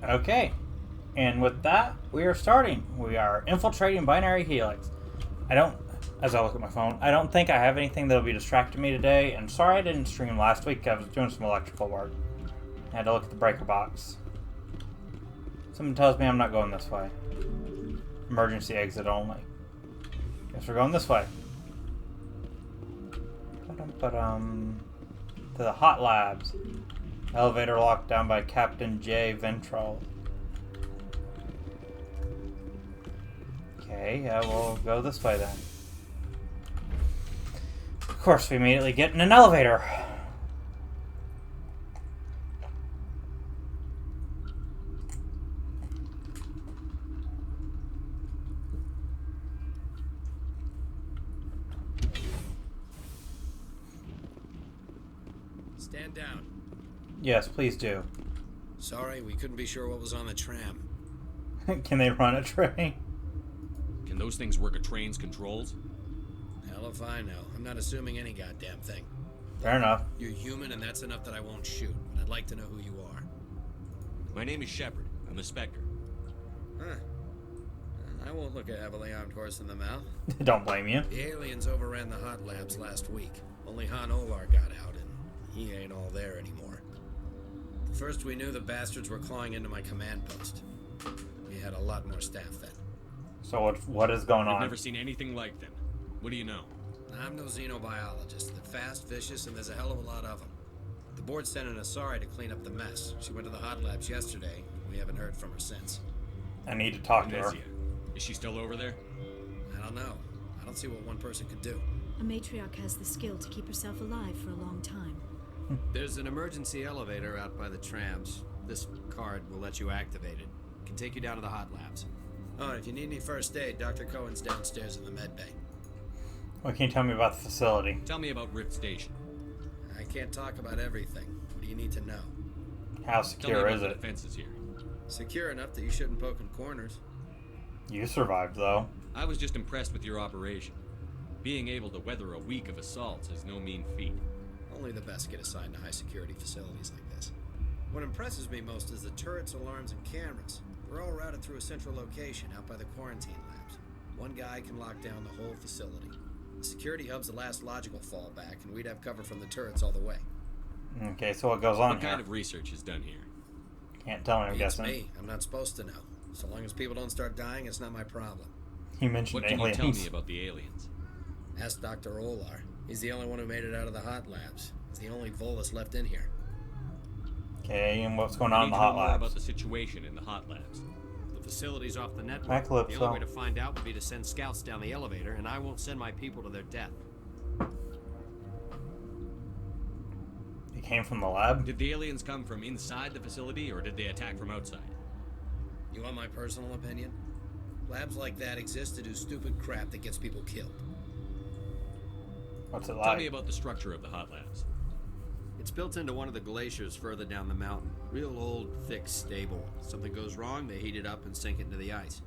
Okay. And with that, we are starting. We are infiltrating binary Helix. As I look at my phone, I don't think I have anything that'll be distracting me today. And sorry I didn't stream last week. I was doing some electrical work. I had to look at the breaker box. Something tells me I'm not going this way. Emergency exit only. Guess we're going this way. To the hot labs. Elevator locked down by Captain J. Ventral. Okay, yeah, we'll go this way then. Of course, we immediately get in an elevator. Stand down. Yes, please do. Sorry, we couldn't be sure what was on the tram. Can they run a train? Can those things work a train's controls? Hell if I know. I'm not assuming any goddamn thing. Fair enough. You're human, and that's enough that I won't shoot. But I'd like to know who you are. My name is Shepard. I'm a Spectre. Huh. I won't look a heavily armed horse in the mouth. Don't blame you. The aliens overran the hot labs last week. Only Han Olar got out, and he ain't all there anymore. First we knew the bastards were clawing into my command post. We had a lot more staff then. So what is going on? I've never seen anything like them. What do you know? I'm no xenobiologist. They're fast, vicious, and there's a hell of a lot of them. The board sent an Asari to clean up the mess. She went to the hot labs yesterday. We haven't heard from her since. I need to talk to her. Benezia. Is she still over there? I don't know. I don't see what one person could do. A matriarch has the skill to keep herself alive for a long time. There's an emergency elevator out by the trams. This card will let you activate it. Can take you down to the hot labs. Oh, and if you need any first aid, Dr. Cohen's downstairs in the med bay. What can you tell me about the facility? Tell me about Rift Station. I can't talk about everything. What do you need to know? How Tell me secure about is the it? defenses here. Secure enough that you shouldn't poke in corners. You survived, though. I was just impressed with your operation. Being able to weather a week of assaults is no mean feat. Only the best get assigned to high-security facilities like this. What impresses me most is the turrets, alarms, and cameras. We're all routed through a central location out by the quarantine labs. One guy can lock down the whole facility. The security hub's the last logical fallback, and we'd have cover from the turrets all the way. Okay, so what goes on What here? kind of research is done here? Can't tell me, I'm It's guessing. me. I'm not supposed to know. So long as people don't start dying, it's not my problem. You mentioned What can aliens. you tell me about the aliens? Ask Dr. Olar. He's the only one who made it out of the hot labs. He's the only Volus left in here. Okay, and what's going I on in need the to know hot more labs? about the situation in the hot labs. The facility's off the network. Backflip, The so. only way to find out would be to send scouts down the elevator, and I won't send my people to their death. It came from the lab? Did the aliens come from inside the facility, or did they attack from outside? You want my personal opinion? Labs like that exist to do stupid crap that gets people killed. What's it Tell me like? about the structure of the hot labs. It's built into one of the glaciers further down the mountain. Real old, thick, stable. Something goes wrong, they heat it up and sink it into the ice.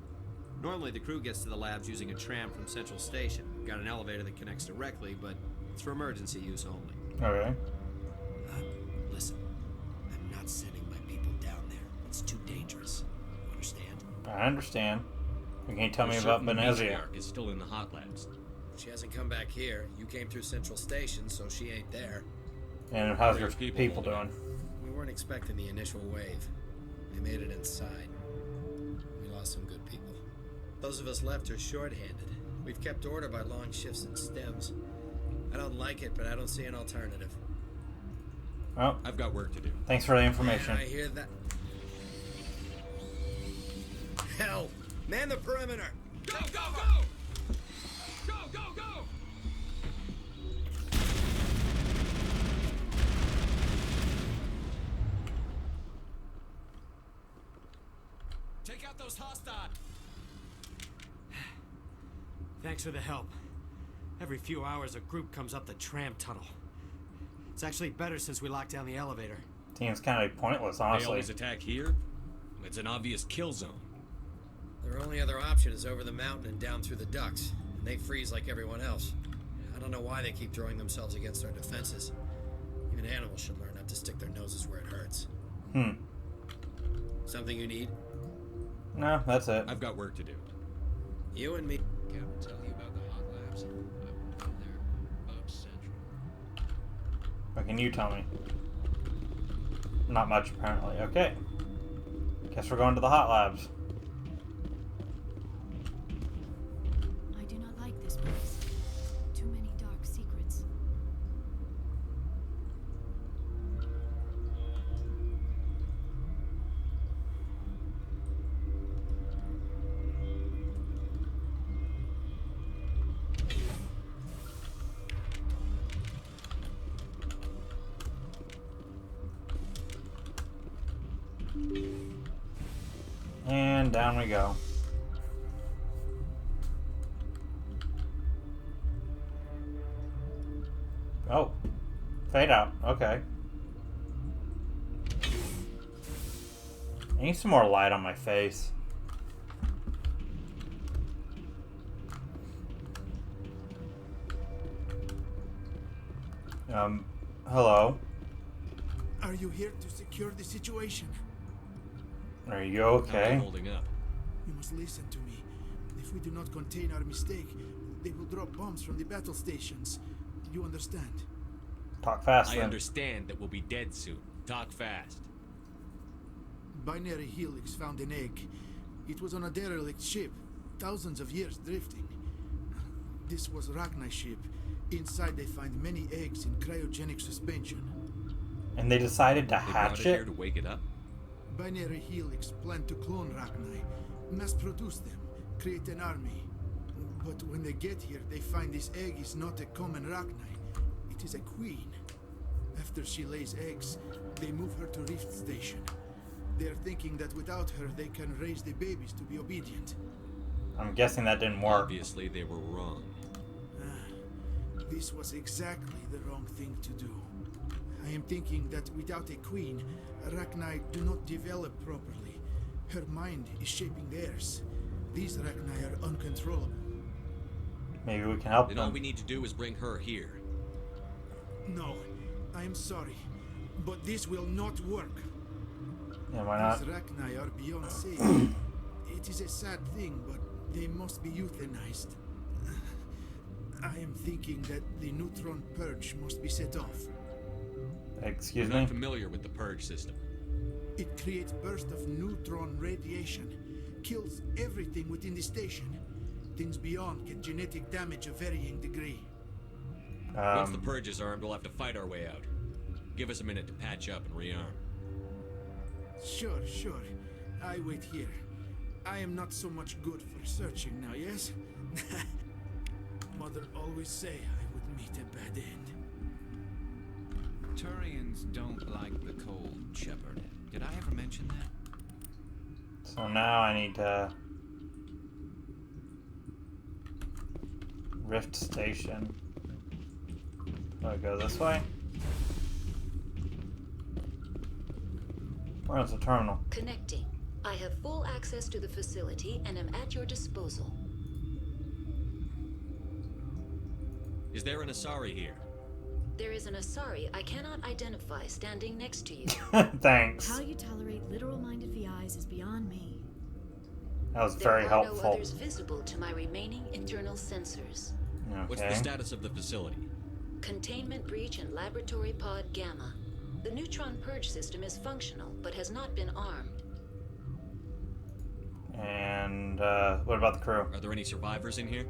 Normally, the crew gets to the labs using a tram from Central Station. Got an elevator that connects directly, but it's for emergency use only. Okay. Listen, I'm not sending my people down there. It's too dangerous. You understand? I understand. You can't tell me You're about certain the Benezia. matriarch is still in the hot labs. She hasn't come back here. You came through Central Station, so she ain't there. And how's What are your your people people holding doing? We weren't expecting the initial wave. They made it inside. We lost some good people. Those of us left are short-handed. We've kept order by long shifts and stems. I don't like it, but I don't see an alternative. Well, I've got work to do. thanks for the information. I hear that. Hell! Man the perimeter! Go, go, go! Go, go, go! Take out those hostiles! Thanks for the help. Every few hours, a group comes up the tram tunnel. It's actually better since we locked down the elevator. Seems kind of pointless, They honestly. always attack here? It's an obvious kill zone. Their only other option is over the mountain and down through the ducts. And they freeze like everyone else. I don't know why they keep throwing themselves against our defenses. Even animals should learn not to stick their noses where it hurts. Hmm. So Something you need? No, that's it. I've got work to do. You and me. Captain tell you about the hot labs? I went in there about Central. What can you tell me? Not much, apparently. Okay. Guess we're going to the hot labs. I do not like this place. Too many dark secrets. And down we go. Oh. Fade out. Okay. I need some more light on my face. Hello. Are you here to secure the situation? Are you How are okay? you holding up? You must listen to me. If we do not contain our mistake, they will drop bombs from the battle stations. You understand? Talk fast I then. understand that we'll be dead soon. Talk fast. Binary Helix found an egg. It was on a derelict ship, thousands of years drifting. This was Rachni's ship. Inside they find many eggs in cryogenic suspension. And they decided to They brought hatch it here it? to wake it up? Binary Helix planned to clone Rachni, mass produce them, create an army. But when they get here, they find this egg is not a common Rachni. It is a queen. After she lays eggs, they move her to Rift Station. They are thinking that without her, they can raise the babies to be obedient. I'm guessing that didn't work. Obviously, they were wrong. This was exactly the wrong thing to do. I am thinking that without a queen, Rachni do not develop properly. Her mind is shaping theirs. These Rachni are uncontrollable. Maybe we can help Then all them. we need to do is bring her here. No, I am sorry, but this will not work. Yeah, why not? These Rachni are beyond safe. It is a sad thing, but they must be euthanized. I am thinking that the neutron purge must be set off. Excuse I'm me? not familiar with the purge system. It creates bursts of neutron radiation, kills everything within the station. Things beyond get genetic damage of varying degree. Once the purge is armed, we'll have to fight our way out. Give us a minute to patch up and rearm. Sure. I wait here. I am not so much good for searching now, yes? Mother always say I would meet a bad end. Turians don't like the cold, Shepard. Did I ever mention that? So now I need to... Rift Station. Do I go this way? Where's the terminal? Connecting. I have full access to the facility and am at your disposal. Is there an Asari here? There is an Asari I cannot identify standing next to you. Thanks. How you tolerate literal-minded VIs is beyond me. That was There very are helpful. no others visible to my remaining internal sensors. What's the Okay. status of the facility? Containment breach and laboratory pod Gamma. The neutron purge system is functional, but has not been armed. And what about the crew? Are there any survivors in here?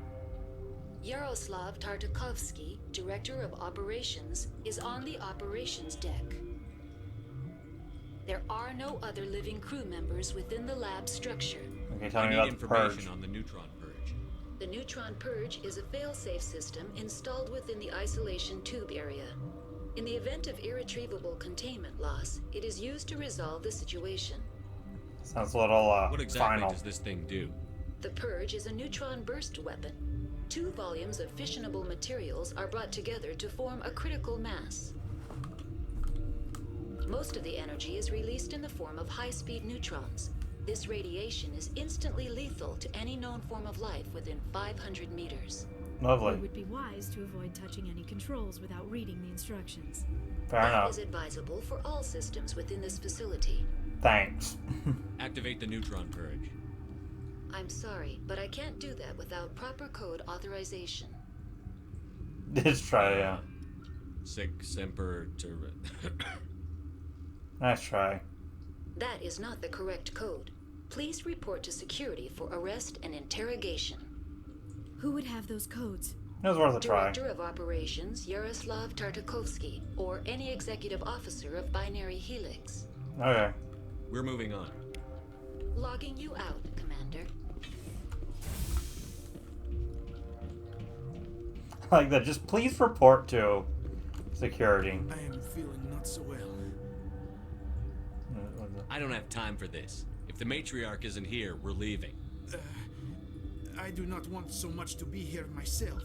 Yaroslav Tartakovsky, Director of Operations, is on the operations deck. There are no other living crew members within the lab structure. Okay, tell I me need about the information purge. on the neutron purge. The neutron purge is a fail-safe system installed within the isolation tube area. In the event of irretrievable containment loss, it is used to resolve the situation. Sounds a little What exactly final. does this thing do? The purge is a neutron burst weapon. 2 volumes of fissionable materials are brought together to form a critical mass. Most of the energy is released in the form of high-speed neutrons. This radiation is instantly lethal to any known form of life within 500 meters. Lovely. It would be wise to avoid touching any controls without reading the instructions. Fair That enough. is advisable for all systems within this facility. Thanks. Activate the neutron purge. I'm sorry, but I can't do that without proper code authorization. Let's try, yeah. Sic semper Nice try. That is not the correct code. Please report to security for arrest and interrogation. Who would have those codes? It was worth a try. Director of Operations Yaroslav Tartakovsky, or any executive officer of Binary Helix. Okay. We're moving on. Logging you out, Commander. Like that. Just please report to security. I am feeling not so well. I don't have time for this. If the matriarch isn't here, we're leaving. I do not want so much to be here myself.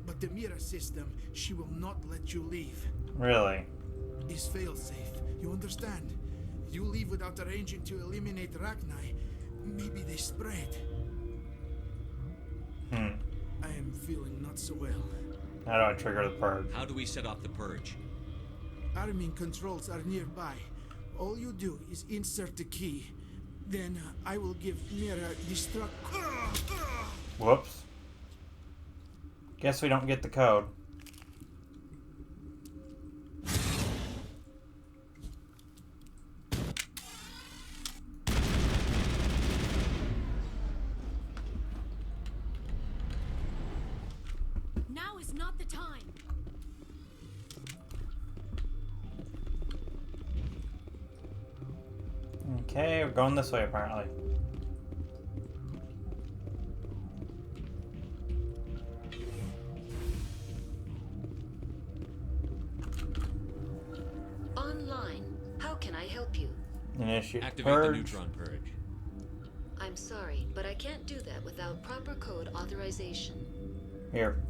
But the Mira system, she will not let you leave. Really? Is failsafe. You understand? You leave without arranging to eliminate Rachni. Maybe they spread. I am feeling not so well. How do I trigger the purge? How do we set off the purge? Arming controls are nearby. All you do is insert the key. Then I will give Mira destruct. Whoops. Guess we don't get the code. Now is not the time. Okay, we're going this way apparently. Online. How can I help you? Initiate Activate purge. the neutron purge. I'm sorry, but I can't do that without proper code authorization. Here.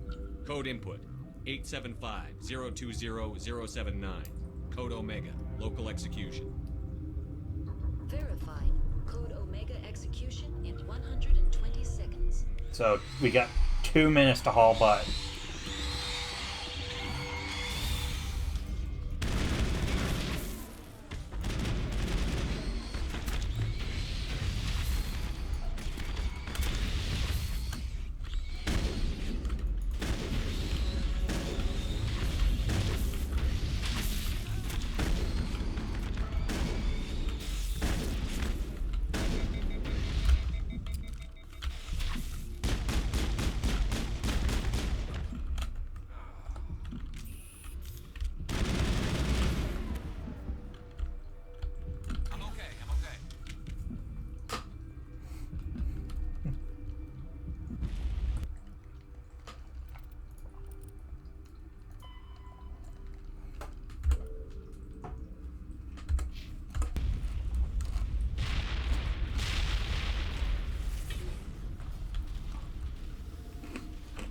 Code input 875-020-079. Code Omega. Local execution. Verified. Code Omega execution in 120 seconds. So we got 2 minutes to haul butt.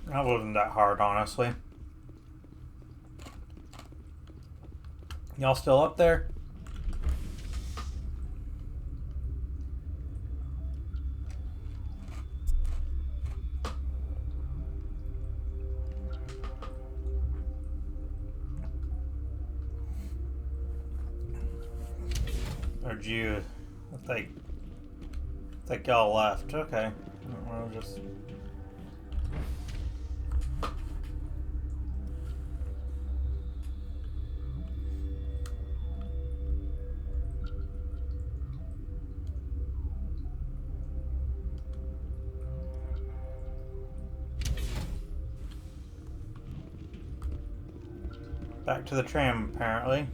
That wasn't that hard, honestly. Y'all still up there? Or did you? I think y'all left. Okay. We'll just. Back to the tram, apparently.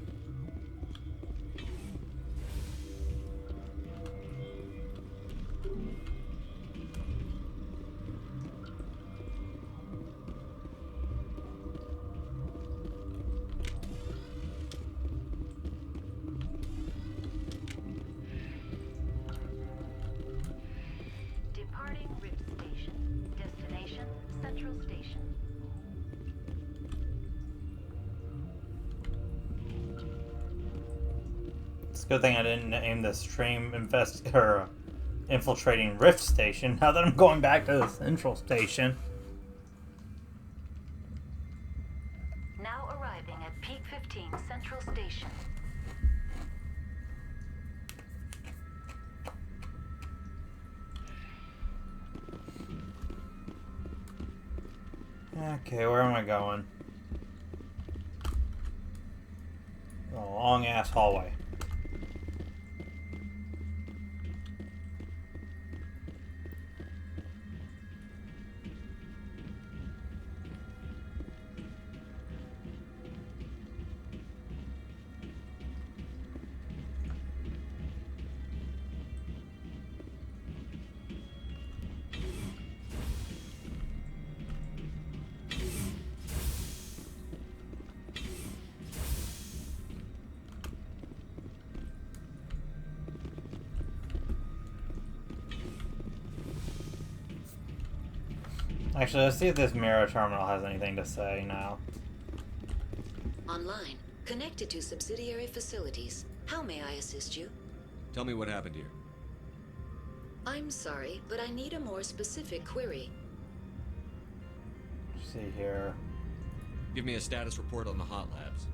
Departing Rift Station. Destination Central Station. It's a good thing I didn't name the stream infiltrating Rift Station. Now that I'm going back to the Central Station. Now arriving at Peak 15 Central Station. Okay, where am I going? A long ass hallway. Actually, let's see if this mirror terminal has anything to say now. Online. Connected to subsidiary facilities. How may I assist you? Tell me what happened here. I'm sorry, but I need a more specific query. Let's see here. Give me a status report on the hot labs.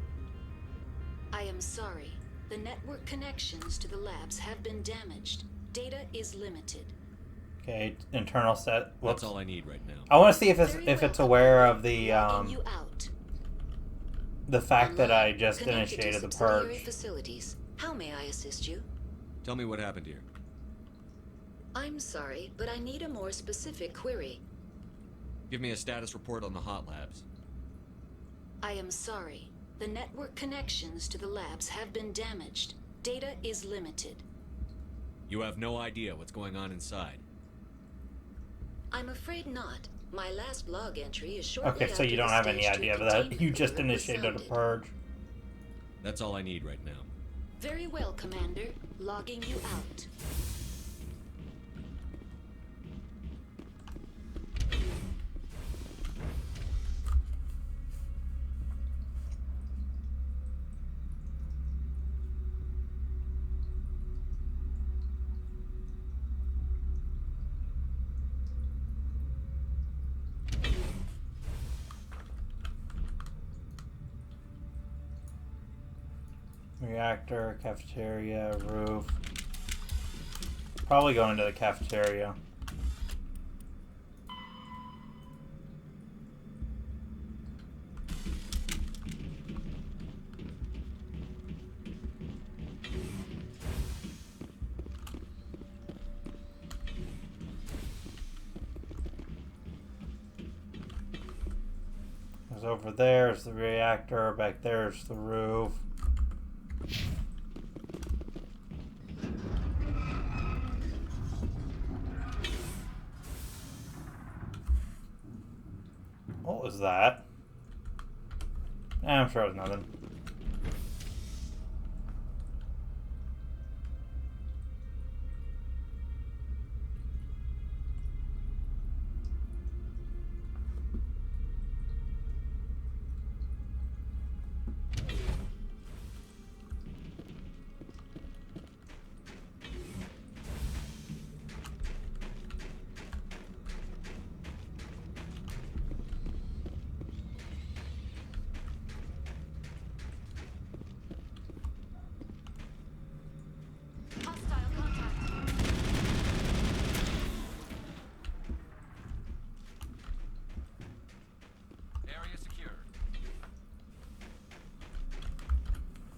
I am sorry. The network connections to the labs have been damaged. Data is limited. Okay, internal set. Whoops. That's all I need right now. I want to see if Very it's well. aware of the Logging you out. the fact that I Online. just Connected to initiated the subsidiary purge. facilities. How may I assist you? Tell me what happened here. I'm sorry, but I need a more specific query. Give me a status report on the hot labs. I am sorry. The network connections to the labs have been damaged. Data is limited. You have no idea what's going on inside. I'm afraid not. My last log entry is shortly Okay, so after you don't the have any stage 2 idea of that. containment You just alert was initiated a sounded. purge. That's all I need right now. Very well, Commander. Logging you out. Reactor, cafeteria, roof. Probably going to the cafeteria. Because over there's the reactor, back there's the roof. What was that? I'm sure it was nothing. Hostile contact. Area secure.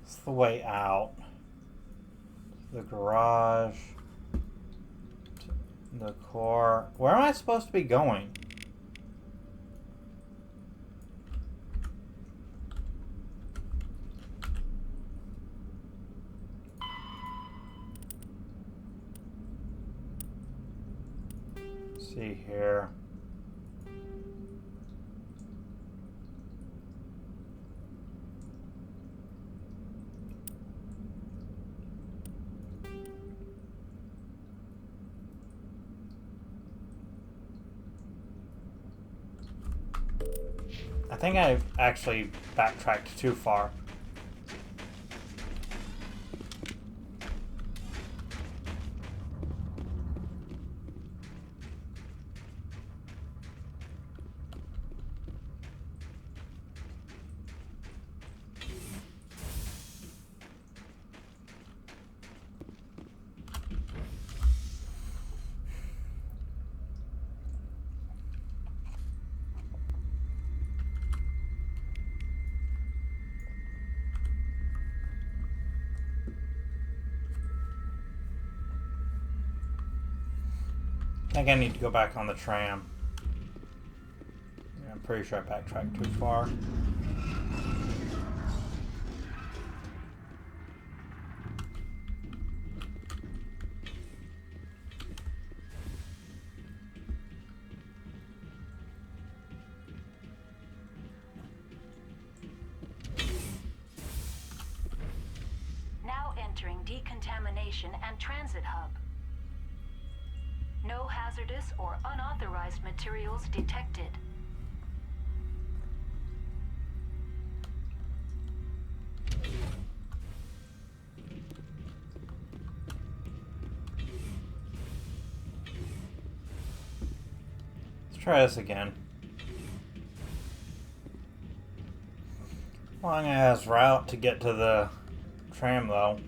It's the way out. The garage. The core. Where am I supposed to be going? See here. I think I've actually backtracked too far. think I need to go back on the tram. I'm pretty sure I backtracked too far. Now entering decontamination and transit hub. No hazardous or unauthorized materials detected. Let's try this again. Long ass route to get to the tram though.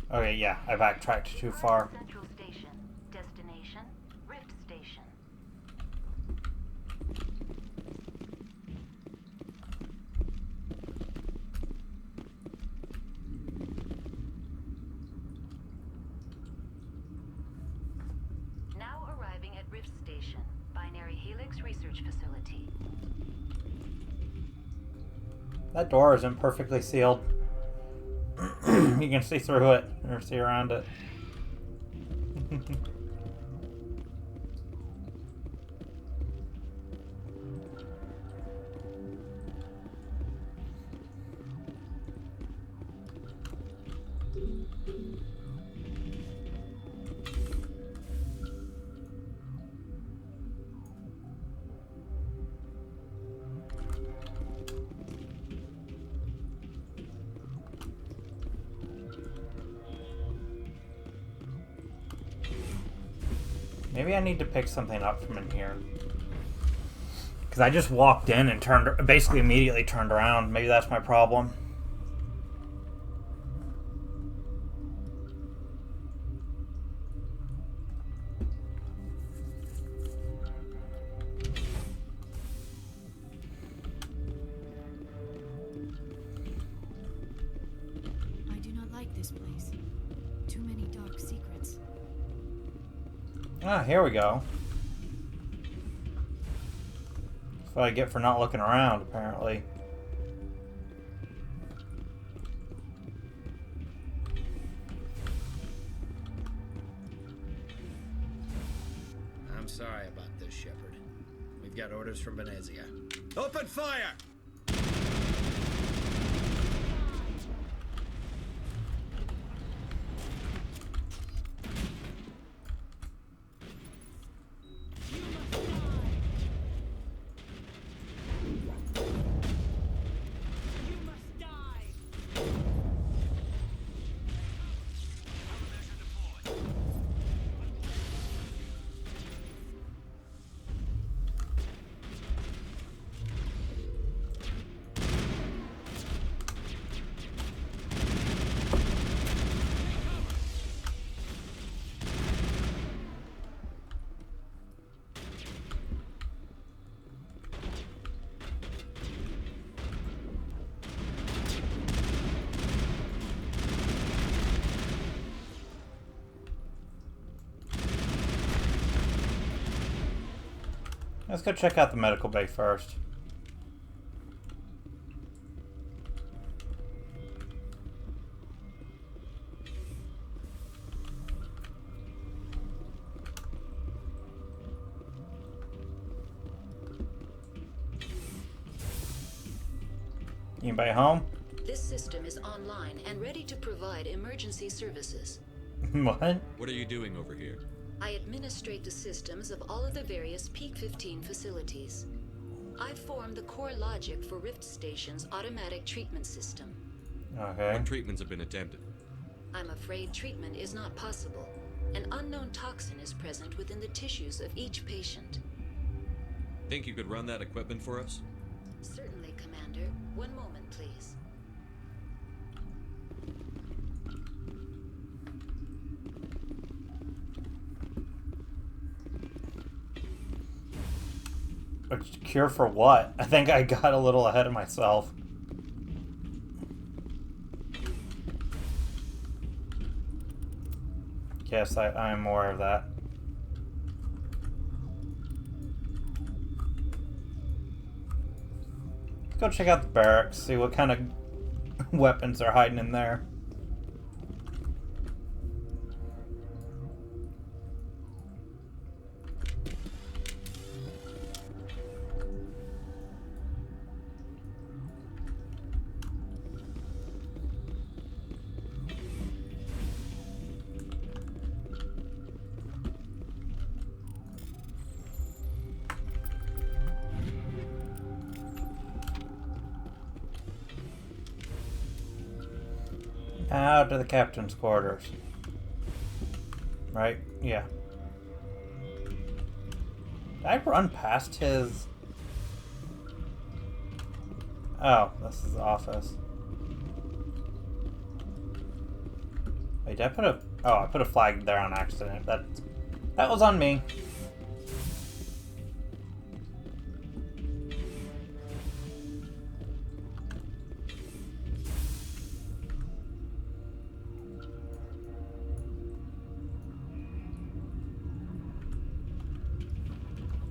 Okay, yeah, I backtracked too far. Central Station. Destination, Rift Station. Now arriving at Rift Station, Binary Helix Research Facility. That door isn't perfectly sealed. You can see through it or see around it. Maybe I need to pick something up from in here. Because I just walked in and basically immediately turned around. Maybe that's my problem. I do not like this place. Too many dark secrets. Ah, here we go. That's what I get for not looking around, apparently. I'm sorry about this, Shepard. We've got orders from Benezia. Open fire! Let's go check out the medical bay first. Anybody home? This system is online and ready to provide emergency services. What? What are you doing over here? I administrate the systems of all of the various Peak 15 facilities. I form the core logic for Rift Station's automatic treatment system. Okay. What treatments have been attempted? I'm afraid treatment is not possible. An unknown toxin is present within the tissues of each patient. Think you could run that equipment for us? Certainly, Commander. One moment, please. A cure for what? I think I got a little ahead of myself. Yes, I am aware of that. Let's go check out the barracks, see what kind of weapons are hiding in there. Out to the captain's quarters. Right? Yeah. Did I run past his... Oh, this is the office. Wait, did I put a... Oh, I put a flag there on accident. That was on me.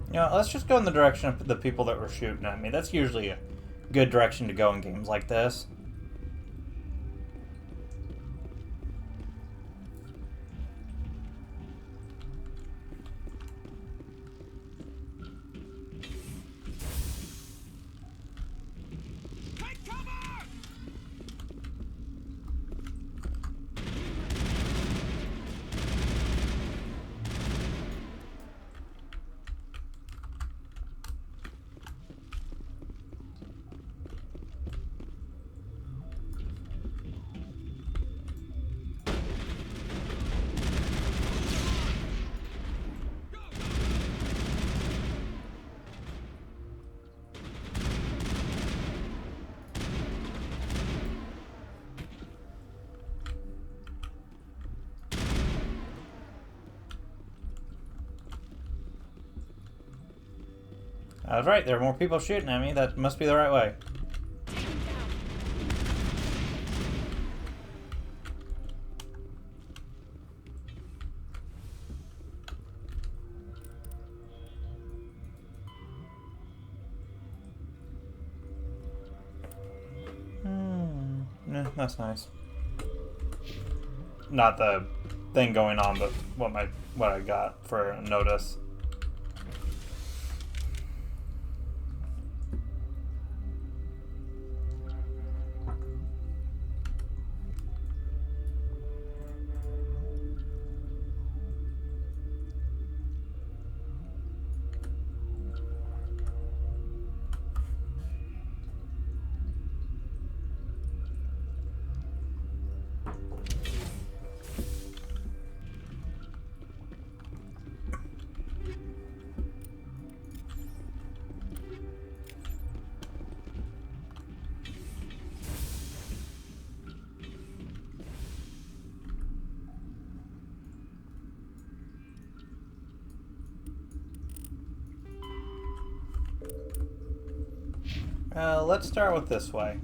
You know, let's just go in the direction of the people that were shooting at me. That's usually a good direction to go in games like this. I was right, there are more people shooting at me. That must be the right way. Yeah, that's nice. Not the thing going on, but what I got for a notice. Let's start with this way.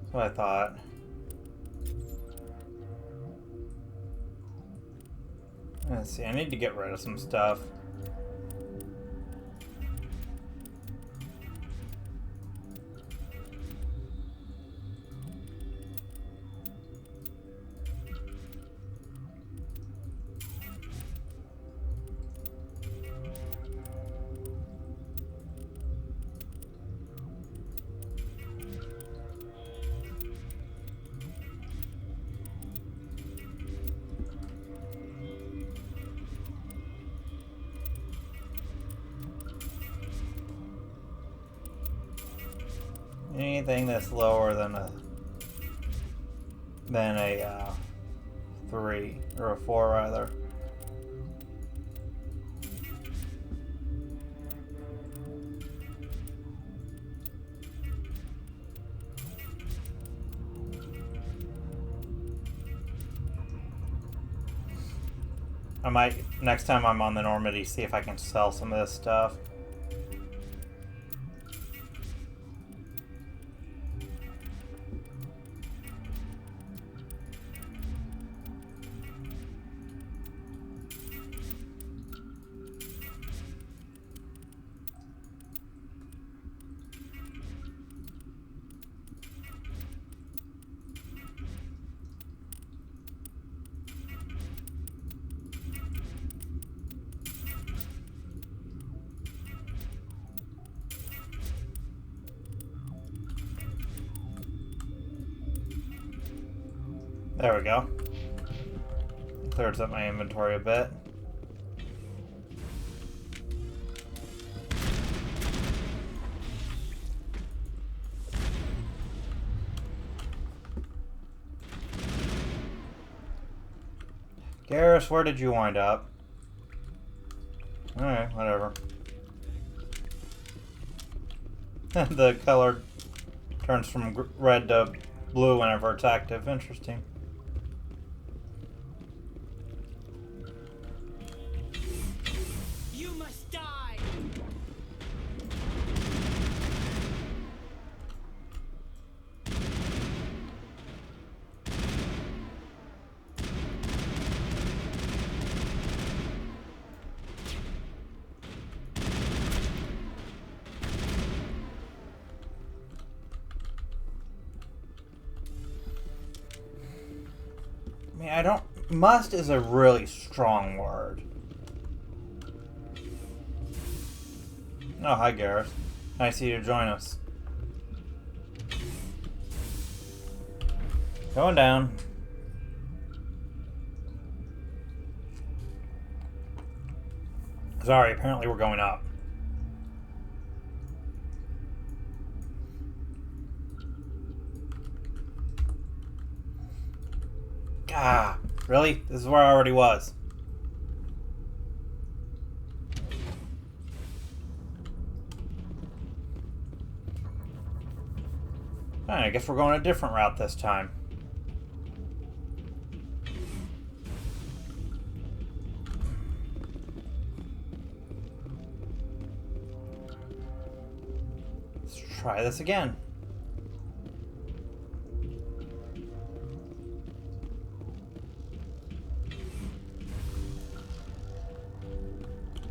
That's what I thought. Let's see, I need to get rid of some stuff. Anything that's lower than a 3 or a 4 rather. I might, next time I'm on the Normandy, see if I can sell some of this stuff. There we go. Clears up my inventory a bit. Garrus, where did you wind up? Alright, whatever. The color turns from red to blue whenever it's active. Interesting. You must die! I mean, I don't... Must is a really strong word. Oh, hi, Garrus. Nice of you to join us. Going down. Sorry, apparently we're going up. Ah, really? This is where I already was. Fine, I guess we're going a different route this time. Let's try this again.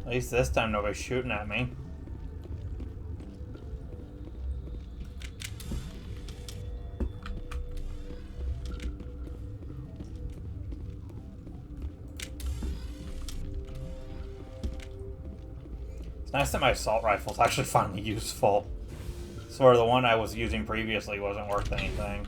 At least this time nobody's shooting at me. It's nice that my assault rifle is actually finally useful. Sort of the one I was using previously wasn't worth anything.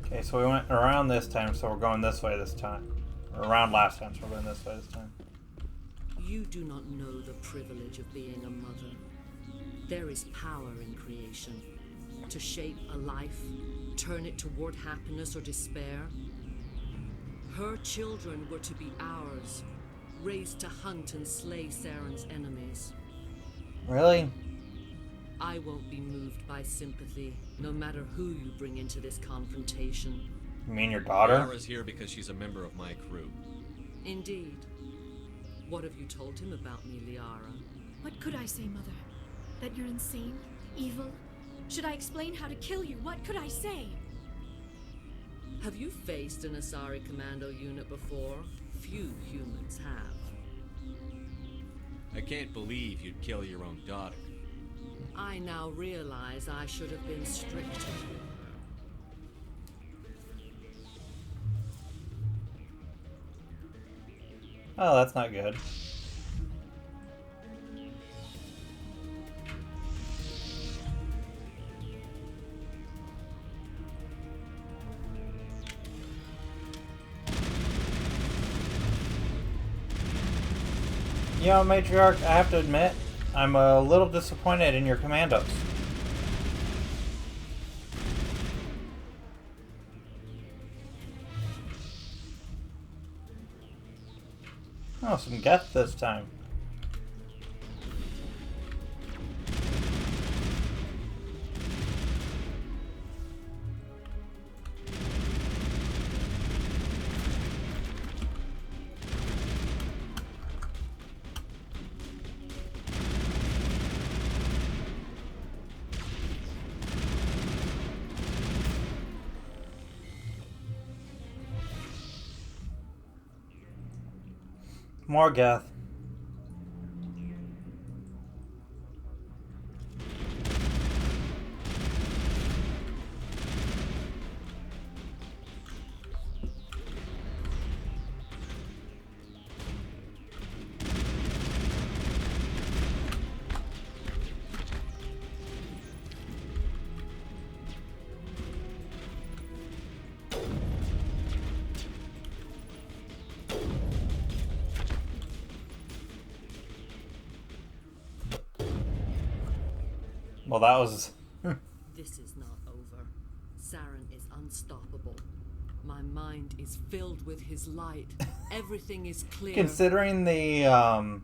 Okay, so we went around this time, so we're going this way this time. Or around last time, so we're going this way this time. You do not know the privilege of being a mother. There is power in creation. To shape a life, turn it toward happiness or despair. Her children were to be ours, raised to hunt and slay Saren's enemies. Really? I won't be moved by sympathy, no matter who you bring into this confrontation. You mean your daughter? Liara's here because she's a member of my crew. Indeed. What have you told him about me, Liara? What could I say, Mother? That you're insane? Evil? Should I explain how to kill you? What could I say? Have you faced an Asari commando unit before? Few humans have. I can't believe you'd kill your own daughter. I now realize I should have been stricter. Oh, that's not good. You know, Matriarch, I have to admit, I'm a little disappointed in your commandos. Oh, some Geth this time. More Geth. Well, that was... This is not over. Saren is unstoppable. My mind is filled with his light. Everything is clear. Considering the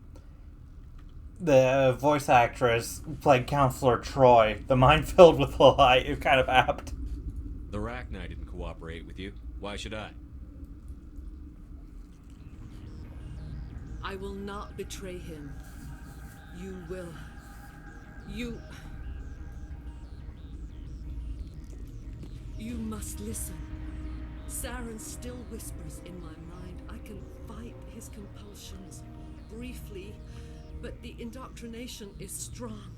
voice actress played Counselor Troy, the mind filled with light is kind of apt. The Rachni didn't cooperate with you. Why should I? I will not betray him. You will. You must listen. Saren still whispers in my mind. I can fight his compulsions briefly, but the indoctrination is strong.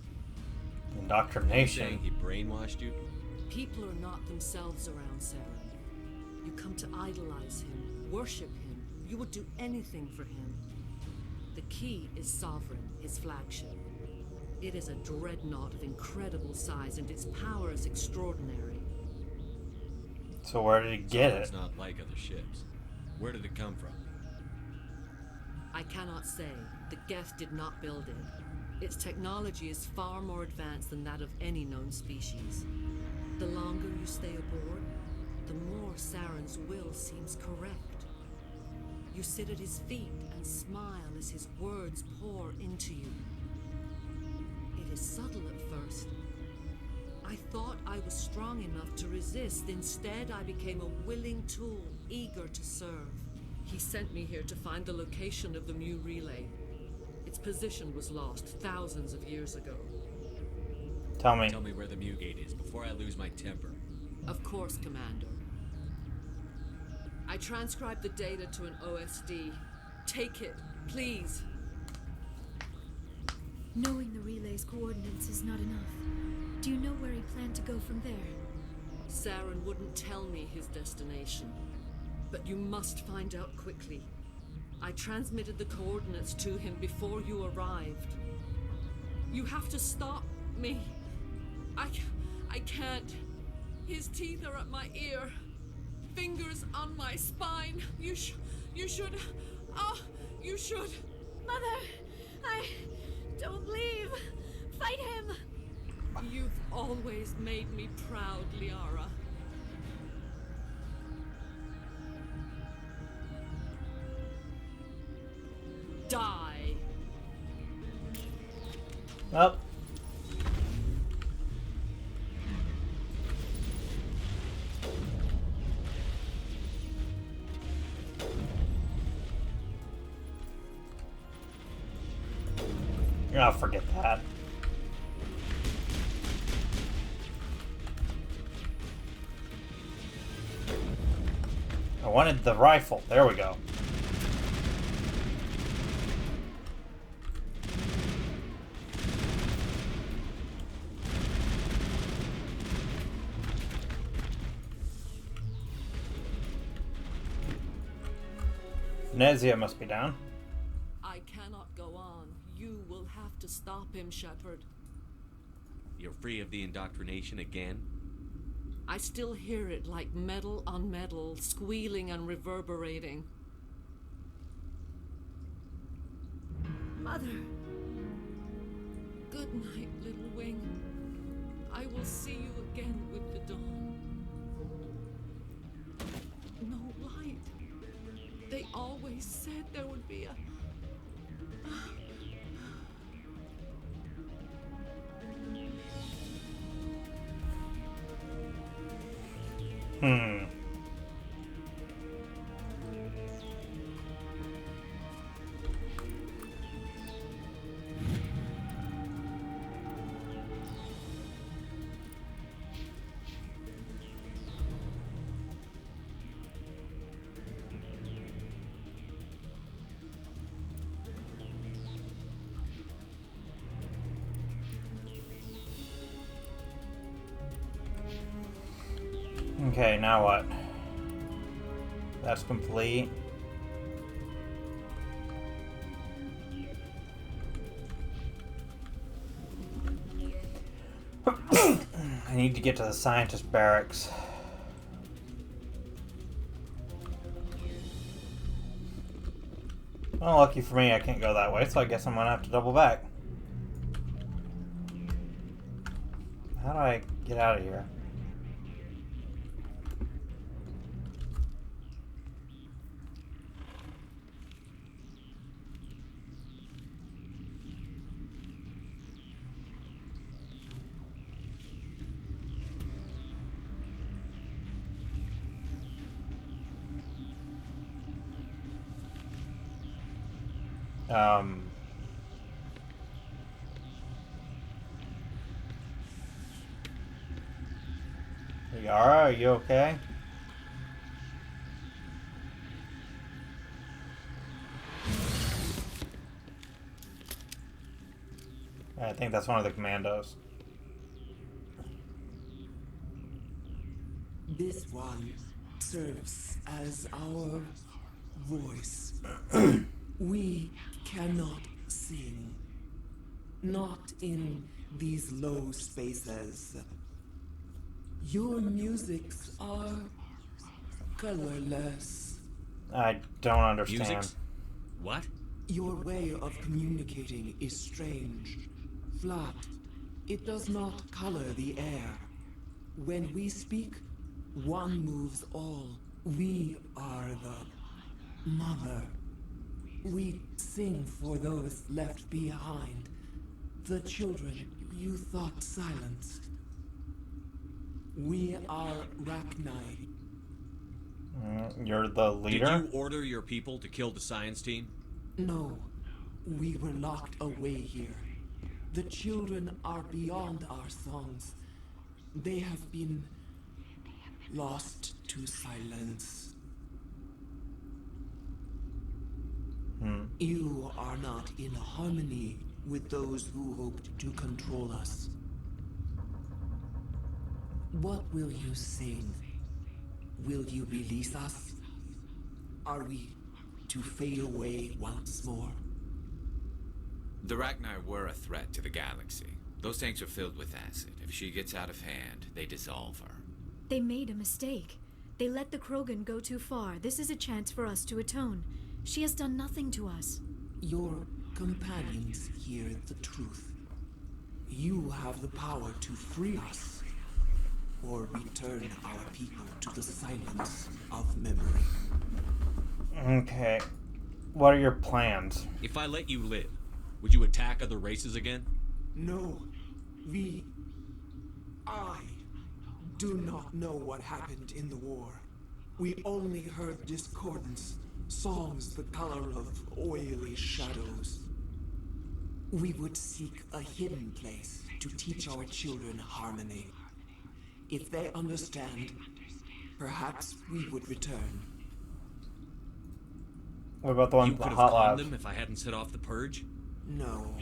Indoctrination? Saying he brainwashed you? People are not themselves around Saren. You come to idolize him, worship him. You would do anything for him. The key is Sovereign, his flagship. It is a dreadnought of incredible size, and its power is extraordinary. So where did he get It's it? not like other ships. Where did it come from? I cannot say. The Geth did not build it. Its technology is far more advanced than that of any known species. The longer you stay aboard, the more Saren's will seems correct. You sit at his feet and smile as his words pour into you. It is subtle at first. I thought I was strong enough to resist. Instead, I became a willing tool, eager to serve. He sent me here to find the location of the Mu relay. Its position was lost thousands of years ago. Tell me. Tell me where the Mu gate is before I lose my temper. Of course, Commander. I transcribed the data to an OSD. Take it, please. Knowing the relay's coordinates is not enough. Do you know where he planned to go from there? Saren wouldn't tell me his destination. But you must find out quickly. I transmitted the coordinates to him before you arrived. You have to stop me. I can't. His teeth are at my ear. Fingers on my spine. You should. You should. Mother, don't leave. Fight him. You've always made me proud, Liara. Die. Well. I'll forget that. I wanted the rifle. There we go. Benezia must be down. I cannot go on. You will have to stop him, Shepard. You're free of the indoctrination again? I still hear it like metal on metal, squealing and reverberating. Mother. Good night, little wing. I will see you again with the dawn. No light. They always said there would be a... Okay, now what? That's complete. I need to get to the scientist barracks. Well, lucky for me, I can't go that way, so I guess I'm gonna have to double back. How do I get out of here? Yara, are you okay? I think that's one of the commandos. This one serves as our voice. We cannot sing. Not in these low spaces. Your musics are colorless. I don't understand. Musics? What? Your way of communicating is strange. Flat. It does not color the air. When we speak, one moves all. We are the mother. We sing for those left behind. The children you thought silenced. We are Rachni. You're the leader? Did you order your people to kill the science team? No, we were locked away here. The children are beyond our songs. They have been lost to silence. You are not in harmony with those who hoped to control us. What will you sing? Will you release us? Are we to fade away once more? The Rachni were a threat to the galaxy. Those tanks are filled with acid. If she gets out of hand, they dissolve her. They made a mistake. They let the Krogan go too far. This is a chance for us to atone. She has done nothing to us. Your companions hear the truth. You have the power to free us, or return our people to the silence of memory. Okay. What are your plans? If I let you live, would you attack other races again? No, I do not know what happened in the war. We only heard discordance, songs the color of oily shadows. We would seek a hidden place to teach our children harmony. If they understand, perhaps we would return. What about the one You with the could have hot calmed labs? them if I hadn't set off the purge? No,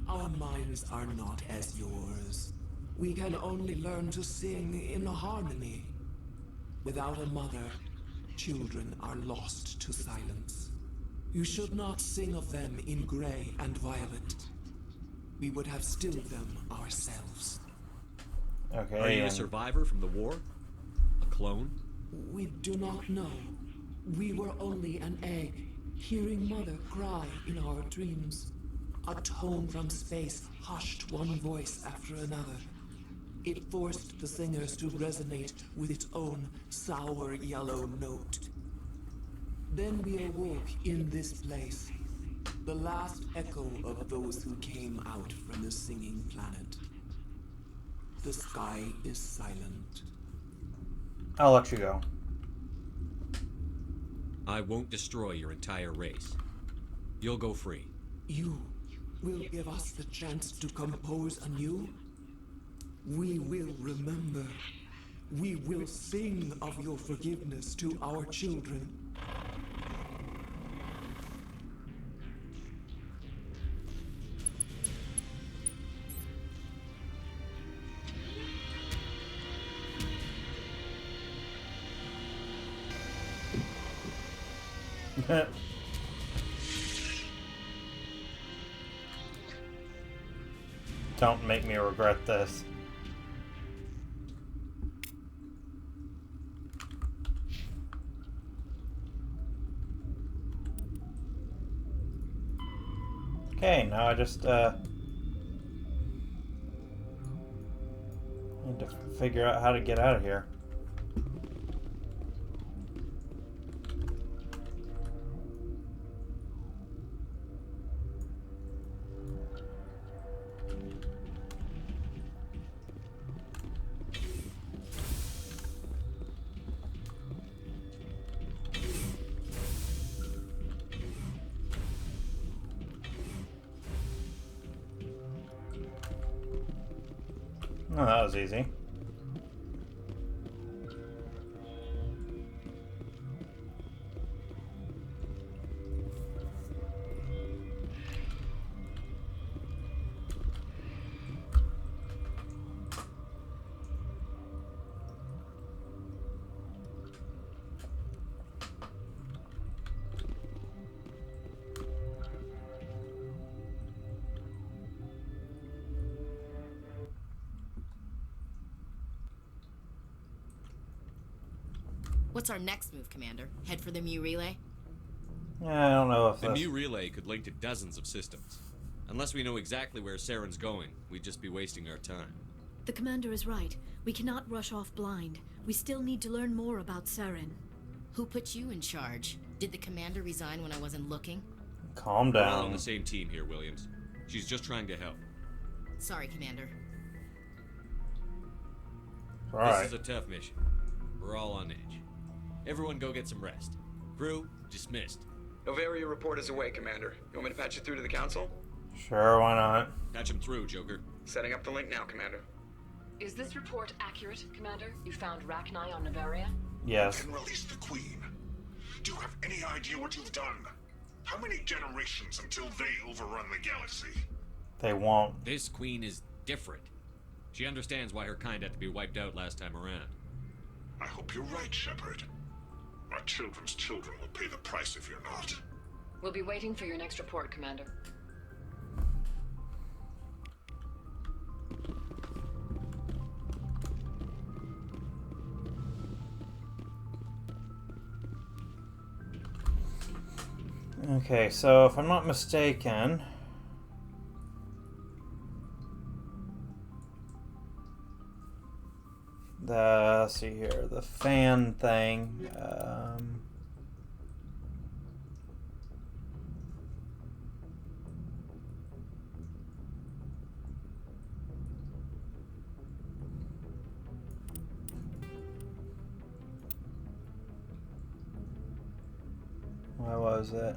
our minds are not as yours. We can only learn to sing in harmony. Without a mother, children are lost to silence. You should not sing of them in gray and violet. We would have stilled them ourselves. Okay. Are you a survivor from the war? A clone? We do not know. We were only an egg, hearing Mother cry in our dreams. A tone from space hushed one voice after another. It forced the singers to resonate with its own sour yellow note. Then we awoke in this place, the last echo of those who came out from the singing planet. The sky is silent. I'll let you go. I won't destroy your entire race. You'll go free. You will give us the chance to compose anew? We will remember. We will sing of your forgiveness to our children. Don't make me regret this. Okay, now I just need to figure out how to get out of here. Oh, that was easy. What's our next move, Commander? Head for the Mu relay? Yeah, I don't know if The this... Mu relay could link to dozens of systems. Unless we know exactly where Saren's going, we'd just be wasting our time. The commander is right. We cannot rush off blind. We still need to learn more about Saren. Who put you in charge? Did the commander resign when I wasn't looking? Calm We're all on down. the same team here, Williams. She's just trying to help. Sorry, Commander. Alright. This is a tough mission. We're all on edge. Everyone go get some rest. Crew, dismissed. Novaria report is away, Commander. You want me to patch it through to the Council? Sure, why not? Patch him through, Joker. Setting up the link now, Commander. Is this report accurate, Commander? You found Rachni on Novaria? Yes. And release the Queen. Do you have any idea what you've done? How many generations until they overrun the galaxy? They won't. This Queen is different. She understands why her kind had to be wiped out last time around. I hope you're right, Shepard. My children's children will pay the price if you're not. We'll be waiting for your next report, Commander. Okay, so if I'm not mistaken... let's see here, the fan thing. Where was it?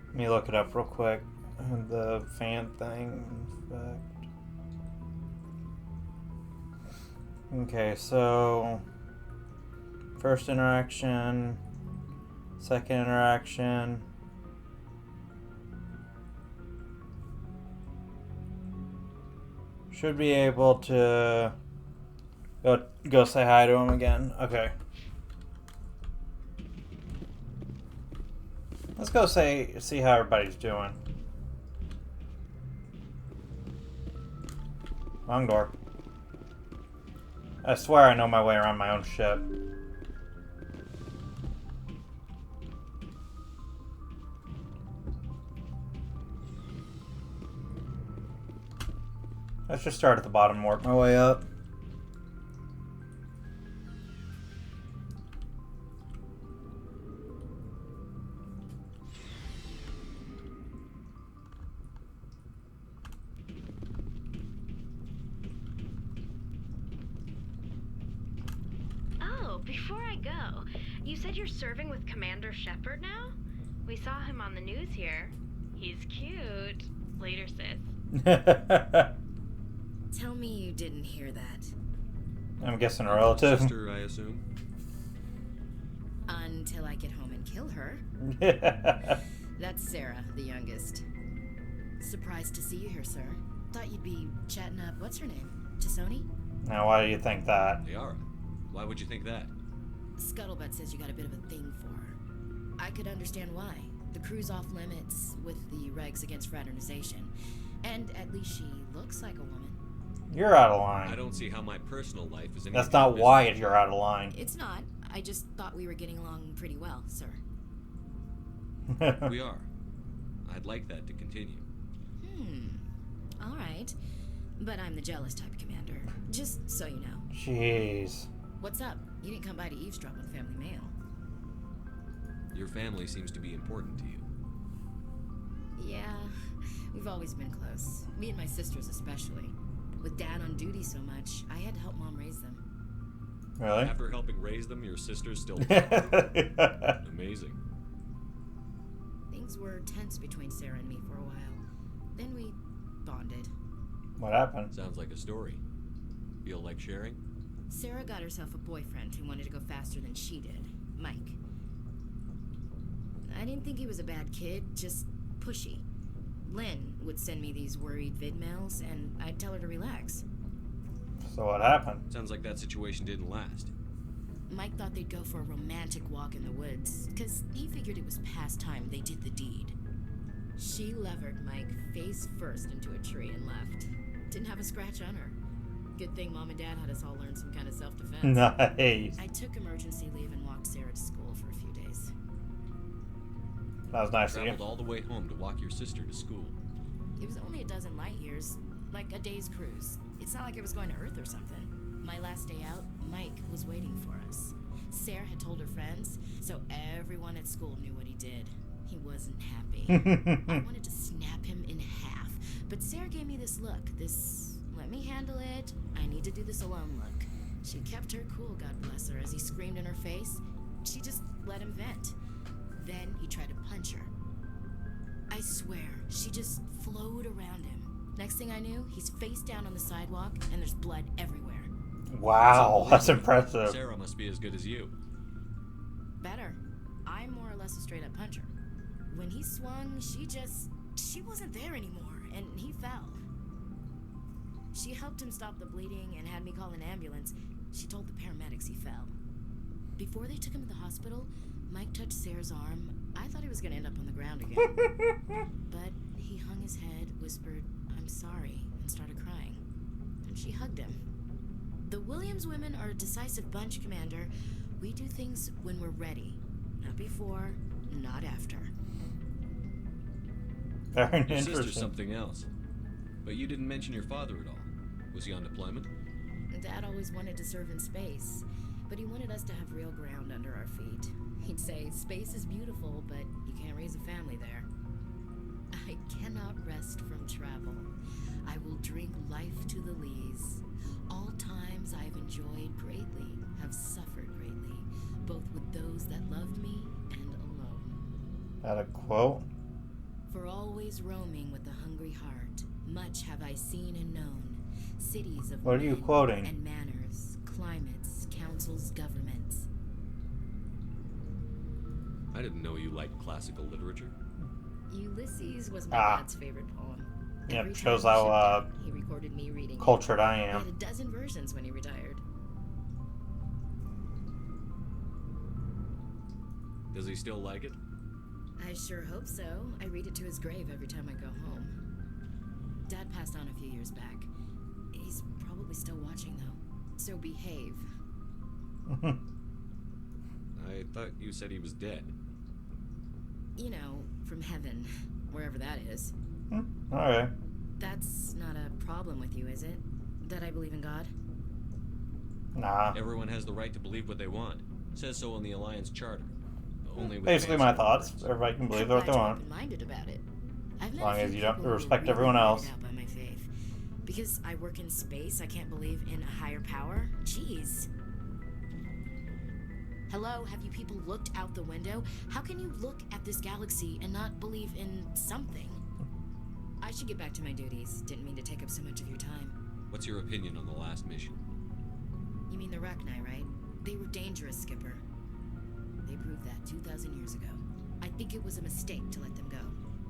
Let me look it up real quick. The fan thing, in fact. Okay, so first interaction, second interaction. Should be able to go say hi to him again. Okay. Let's go see how everybody's doing. Wrong door. I swear I know my way around my own ship. Let's just start at the bottom and work my way up. Oh, before I go, you said you're serving with Commander Shepard now? We saw him on the news here. He's cute. Later, sis. Tell me you didn't hear that. I'm guessing a relative. Sister, I assume. Until I get home and kill her. That's Sarah, the youngest. Surprised to see you here, sir. Thought you'd be chatting up, what's her name? Chisoni? Now, why do you think that? Liara. Why would you think that? Scuttlebutt says you got a bit of a thing for her. I could understand why. The crew's off limits with the regs against fraternization. And at least she looks like a woman. You're out of line. I don't see how my personal life is any. That's not why you're out of line. It's not. I just thought we were getting along pretty well, sir. We are. I'd like that to continue. All right. But I'm the jealous type, Commander. Just so you know. Jeez. What's up? You didn't come by to eavesdrop on family mail. Your family seems to be important to you. Yeah, we've always been close. Me and my sisters especially. With Dad on duty so much, I had to help Mom raise them. Really? After helping raise them, your sister's still Amazing. Things were tense between Sarah and me for a while. Then we bonded. What happened? Sounds like a story. Feel like sharing? Sarah got herself a boyfriend who wanted to go faster than she did, Mike. I didn't think he was a bad kid, just pushy. Lynn would send me these worried vid mails, and I'd tell her to relax. So what happened? Sounds like that situation didn't last. Mike thought they'd go for a romantic walk in the woods, because he figured it was past time they did the deed. She levered Mike face first into a tree and left. Didn't have a scratch on her. Good thing Mom and Dad had us all learn some kind of self-defense. Nice. I took emergency leave and walked Sarah to school for a few days. That was nice of you. Traveled all the way home to walk your sister to school. It was only a dozen light years, like a day's cruise. It's not like I was going to Earth or something. My last day out, Mike was waiting for us. Sarah had told her friends, so everyone at school knew what he did. He wasn't happy. I wanted to snap him in half, but Sarah gave me this look, this let me handle it, I need to do this alone look. She kept her cool, God bless her, as he screamed in her face. She just let him vent. Then he tried to punch her. I swear, she just flowed around him. Next thing I knew, he's face down on the sidewalk, and there's blood everywhere. Wow, that's impressive. Sarah must be as good as you. Better. I'm more or less a straight-up puncher. When he swung, she wasn't there anymore, and he fell. She helped him stop the bleeding and had me call an ambulance. She told the paramedics he fell. Before they took him to the hospital, Mike touched Sarah's arm. I thought he was going to end up on the ground again. But he hung his head, whispered, "I'm sorry," and started crying. And she hugged him. The Williams women are a decisive bunch, Commander. We do things when we're ready. Not before, not after. Very Your sister's interesting. something else. But you didn't mention your father at all. Was he on deployment? Dad always wanted to serve in space, but he wanted us to have real ground under our feet. He'd say, space is beautiful, but you can't raise a family there. I cannot rest from travel. I will drink life to the lees. All times I've enjoyed greatly, have suffered greatly, both with those that loved me and alone. That a quote? For always roaming with a hungry heart, much have I seen and known. Cities of What are you men quoting? and manners, climates, councils, governments. I didn't know you liked classical literature. Ulysses was my dad's favorite poem. Yep, Every shows time how he recorded me reading cultured I He am. had a dozen versions when he retired. Does he still like it? I sure hope so. I read it to his grave every time I go home. Dad passed on a few years back. He's probably still watching, though. So behave. I thought you said he was dead. You know, from heaven, wherever that is. Alright. That's not a problem with you, is it? That I believe in God? Nah. Everyone has the right to believe what they want. It says so in the Alliance Charter. Only with Basically fancy my thoughts. words. Everybody can believe I'm what they glad you're want. open-minded about it. I've As met long a few as you don't people who are respect really everyone weirded else. out by my faith. Because I work in space, I can't believe in a higher power? Jeez. Hello, have you people looked out the window? How can you look at this galaxy and not believe in something? I should get back to my duties. Didn't mean to take up so much of your time. What's your opinion on the last mission? You mean the Rachni, right? They were dangerous, Skipper. They proved that 2,000 years ago. I think it was a mistake to let them go.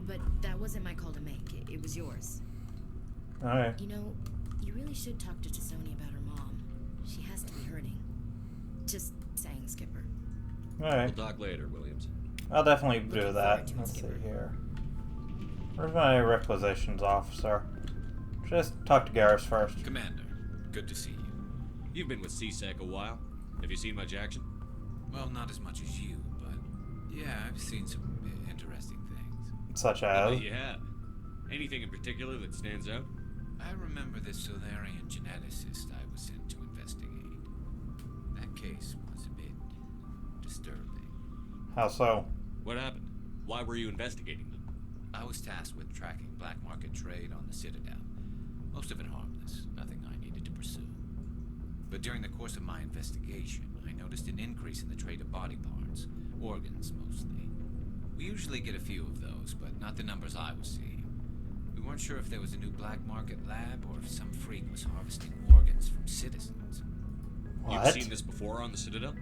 But that wasn't my call to make. It was yours. Alright. You know, you really should talk to Tassoni about her mom. She has to be hurting. Just saying, Skipper. Alright. We'll talk later, Williams. I'll definitely do Looking that. forward to it, Let's see Skipper. here. Where's my requisitions officer? Just talk to Garrus first. Commander, good to see you. You've been with CSEC a while. Have you seen much action? Well, not as much as you, but yeah, I've seen some interesting things. Such I as? bet you have. Anything in particular that stands out? I remember this Solarian geneticist I was sent to investigate. That case was a bit disturbing. How so? What happened? Why were you investigating them? I was tasked with tracking black market trade on the Citadel. Most of it harmless, nothing I needed to pursue. But during the course of my investigation, I noticed an increase in the trade of body parts, organs mostly. We usually get a few of those, but not the numbers I was seeing. We weren't sure if there was a new black market lab or if some freak was harvesting organs from citizens. What? You've seen this before on the Citadel?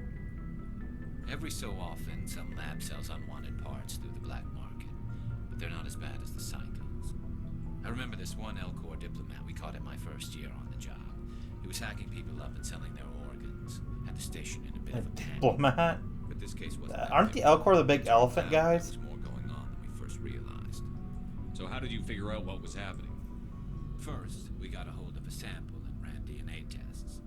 Every so often, some lab sells unwanted parts through the black market, but they're not as bad as the psychos. I remember this one Elcor diplomat we caught in my first year on the job. He was hacking people up and selling their organs. Had the station in a bit of a panic. Diplomat? But this case wasn't. Aren't the Elcor the big elephant guys? There was more going on than we first realized. So how did you figure out what was happening? First, we got a hold of a sample and ran DNA tests.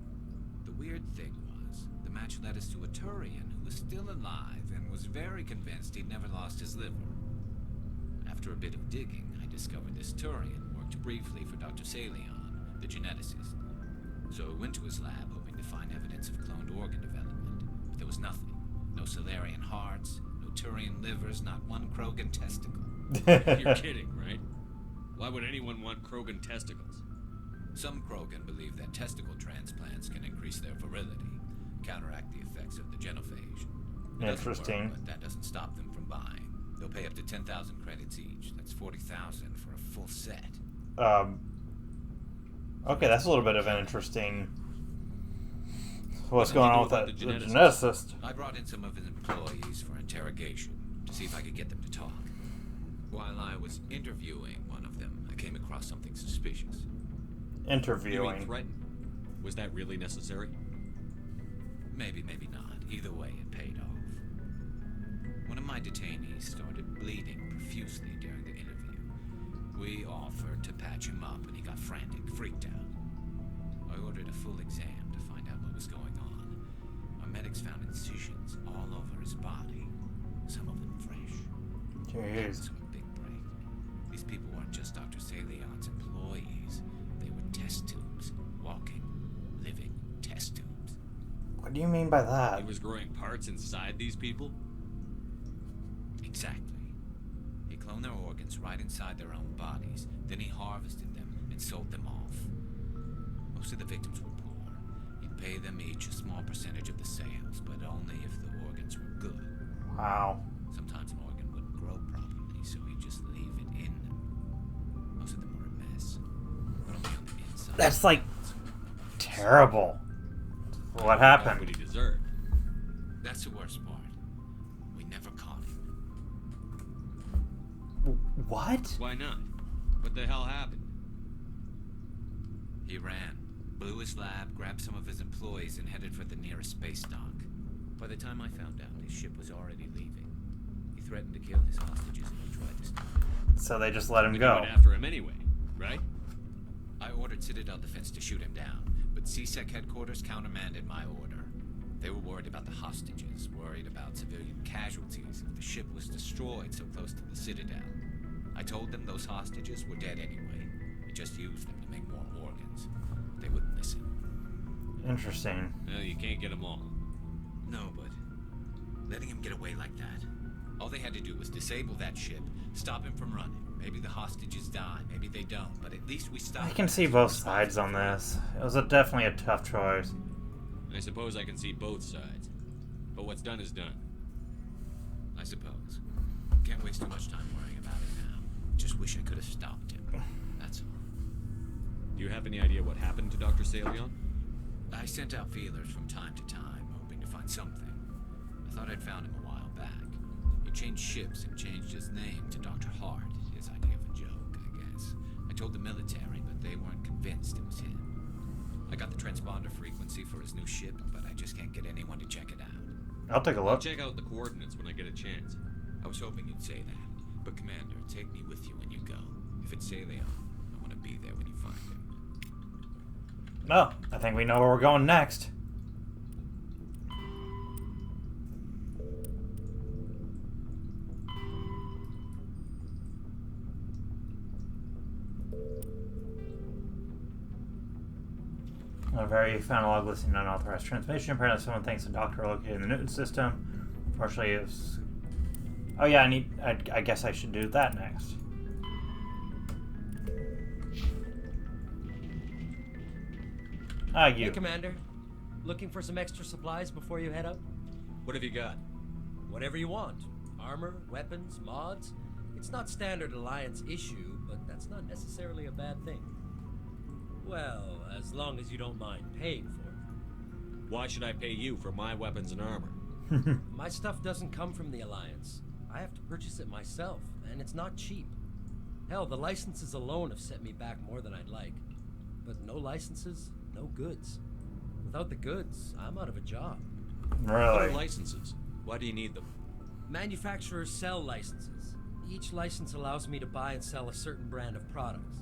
The weird thing was, the match led us to a Turian who was still alive and was very convinced he'd never lost his liver. After a bit of digging, I discovered this Turian worked briefly for Dr. Salion, the geneticist. So I went to his lab hoping to find evidence of cloned organ development, but there was nothing. No Solarian hearts, no Turian livers, not one Krogan testicle. You're kidding, right? Why would anyone want Krogan testicles? Some Krogan believe that testicle transplants can increase their virility, counteract the effects of the genophage. It doesn't Interesting. work, but that doesn't stop them from buying. They'll pay up to 10,000 credits each. That's 40,000 for a full set. Okay, that's a little bit of an interesting... What's What going did you on with do that about the the geneticist? I brought in some of his employees for interrogation to see if I could get them to talk. While I was interviewing one of them, I came across something suspicious. You mean Interviewing. threatened? Was that really necessary? Maybe, maybe not. Either way, it paid off. One of my detainees started bleeding profusely during the interview. We offered to patch him up, and he got frantic, freaked out. I ordered a full exam to find out what was going on. Our medics found incisions all over his body, some of them fresh. Jeez. So a big break. These people weren't just Dr. Salion's employees. They were test tubes, walking, living test tubes. What do you mean by that? He was growing parts inside these people? Exactly. He cloned their organs right inside their own bodies, then he harvested them and sold them off. Most of the victims were poor. He'd pay them each a small percentage of the sales, but only if the organs were good. Wow. Sometimes an organ wouldn't grow properly, so he'd just leave it in them. Most of them were a mess, but only on the inside. That's like terrible. What happened? What he deserved. That's the worst part. We never caught him. What? Why not? What the hell happened? He ran, blew his lab, grabbed some of his employees, and headed for the nearest space dock. By the time I found out, his ship was already leaving. He threatened to kill his hostages if he tried to stop it. So they just let him But go. you went after him anyway, right? I ordered Citadel Defense to shoot him down, but but CSEC headquarters countermanded my order. They were worried about the hostages, worried about civilian casualties if the ship was destroyed so close to the Citadel. I told them those hostages were dead anyway. We just used them to make more organs. They wouldn't listen. Interesting. Well, you can't get them all. No, but letting him get away like that. All they had to do was disable that ship, stop him from running. Maybe the hostages die, maybe they don't, but at least we stopped. I can see both sides on this. It was definitely a tough choice. I suppose I can see both sides. But what's done is done. I suppose. Can't waste too much time worrying about it now. Just wish I could have stopped him. That's all. Do you have any idea what happened to Dr. Salion? I sent out feelers from time to time, hoping to find something. I thought I'd found him a while back. He changed ships and changed his name to Dr. Hart. His idea of a joke, I guess. I told the military, but they weren't convinced it was him. I got the transponder frequency for his new ship, but I just can't get anyone to check it out. I'll take a look. I'll check out the coordinates when I get a chance. I was hoping you'd say that. But Commander, take me with you when you go. If it's Salion, I want to be there when you find him. Well, I think we know where we're going next. A very found a log listing unauthorized transmission. Apparently someone thinks the doctor located in the Newton system. Fortunately, it was... Oh yeah, I guess I should do that next. Ah, you. Hey, Commander. Looking for some extra supplies before you head out? What have you got? Whatever you want. Armor, weapons, mods. It's not standard Alliance issue, but that's not necessarily a bad thing. Well, as long as you don't mind paying for it. Why should I pay you for my weapons and armor? My stuff doesn't come from the Alliance. I have to purchase it myself, and it's not cheap. Hell, the licenses alone have set me back more than I'd like. But no licenses, no goods. Without the goods, I'm out of a job. Really? What are licenses? Why do you need them? Manufacturers sell licenses. Each license allows me to buy and sell a certain brand of products.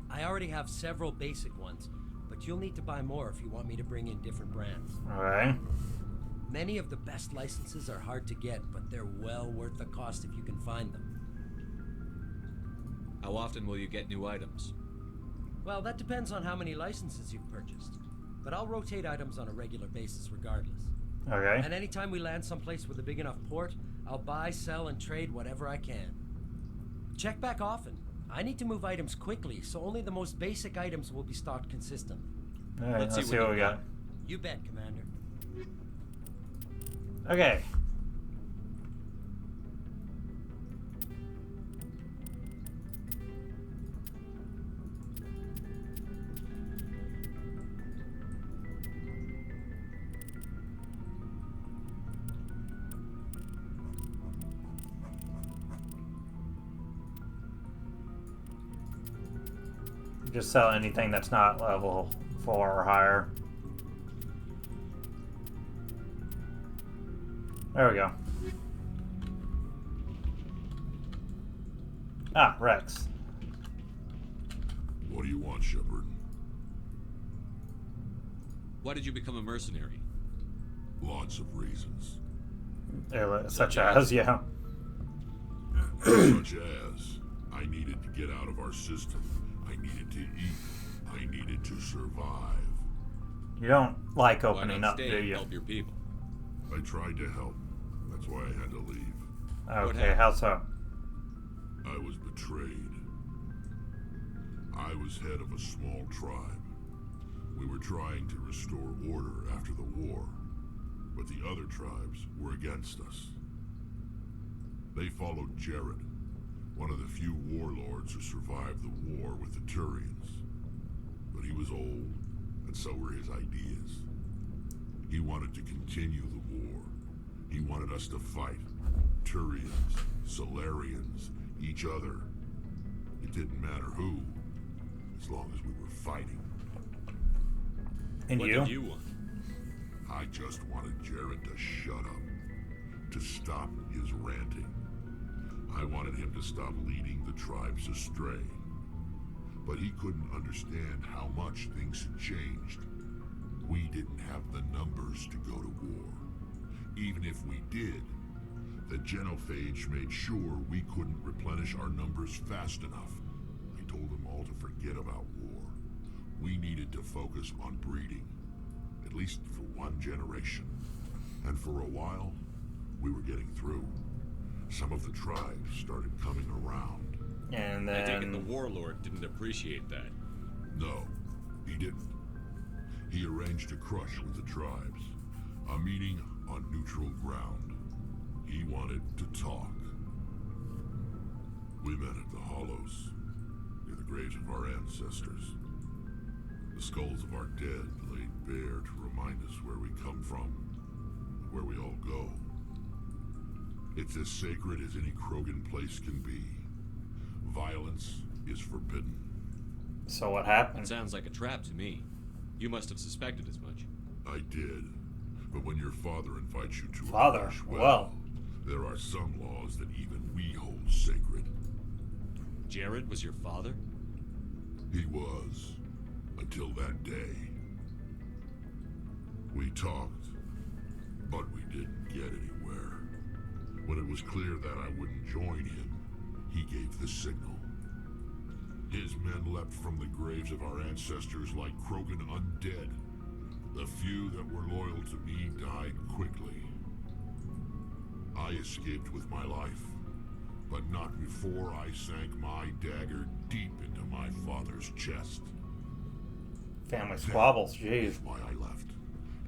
I already have several basic ones, but you'll need to buy more if you want me to bring in different brands. Alright. Many of the best licenses are hard to get, but they're well worth the cost if you can find them. How often will you get new items? Well, that depends on how many licenses you've purchased. But I'll rotate items on a regular basis regardless. Okay. And anytime we land someplace with a big enough port, I'll buy, sell, and trade whatever I can. Check back often. I need to move items quickly, so only the most basic items will be stocked consistently. Alright, let's see what we got. You bet, Commander. Okay. Just sell anything that's not level 4 or higher. There we go. Ah, Rex. What do you want, Shepard? Why did you become a mercenary? Lots of reasons. Such as, yeah. Such as, I needed to get out of our system. I needed to eat. I needed to survive. You don't like Why opening not up, stay do and you? help your people? I tried to help. That's why I had to leave. Okay, how so? I was betrayed. I was head of a small tribe. We were trying to restore order after the war, but the other tribes were against us. They followed Jared, one of the few warlords who survived the war with the Turians. But he was old, and so were his ideas. He wanted to continue the war. He wanted us to fight. Turians, Solarians, each other. It didn't matter who, as long as we were fighting. And what did you want? I just wanted Jared to shut up, to stop his ranting. I wanted him to stop leading the tribes astray. But he couldn't understand how much things had changed. We didn't have the numbers to go to war. Even if we did, the genophage made sure we couldn't replenish our numbers fast enough. I told them all to forget about war. We needed to focus on breeding, at least for one generation. And for a while, we were getting through. Some of the tribes started coming around. And I take it the then... warlord didn't appreciate that. No, he didn't. He arranged a crush with the tribes. A meeting on neutral ground. He wanted to talk. We met at the Hollows, near the graves of our ancestors. The skulls of our dead laid bare to remind us where we come from, and where we all go. It's as sacred as any Krogan place can be. Violence is forbidden. So what happened? It sounds like a trap to me. You must have suspected as much. I did. But when your father invites you to Father? a crush, Well, there are some laws that even we hold sacred. Jared was your father? He was. Until that day. We talked, but we didn't get anywhere. When it was clear that I wouldn't join him, he gave the signal. His men leapt from the graves of our ancestors like Krogan undead. The few that were loyal to me died quickly. I escaped with my life, but not before I sank my dagger deep into my father's chest. family squabbles, jeez. That's why I left,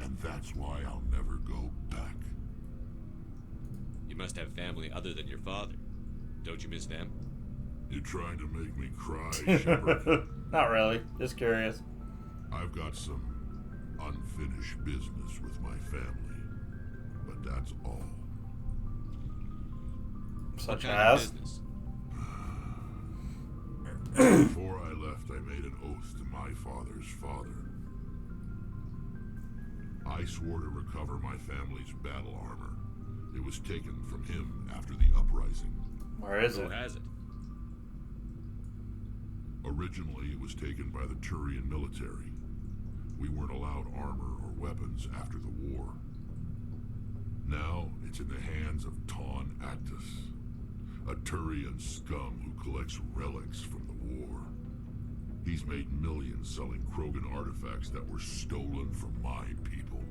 and that's why I'll never go back. You must have family other than your father. Don't you miss them? You're trying to make me cry, Shepard. Not really, just curious. I've got some unfinished business with my family, but that's all. Such what kind as? of business? Before I left, I made an oath to my father's father. I swore to recover my family's battle armor. It was taken from him after the uprising. Where is Who it? has it? Originally, it was taken by the Turian military. We weren't allowed armor or weapons after the war. Now, it's in the hands of Taun Actus, a Turian scum who collects relics from the war. He's made millions selling Krogan artifacts that were stolen from my people.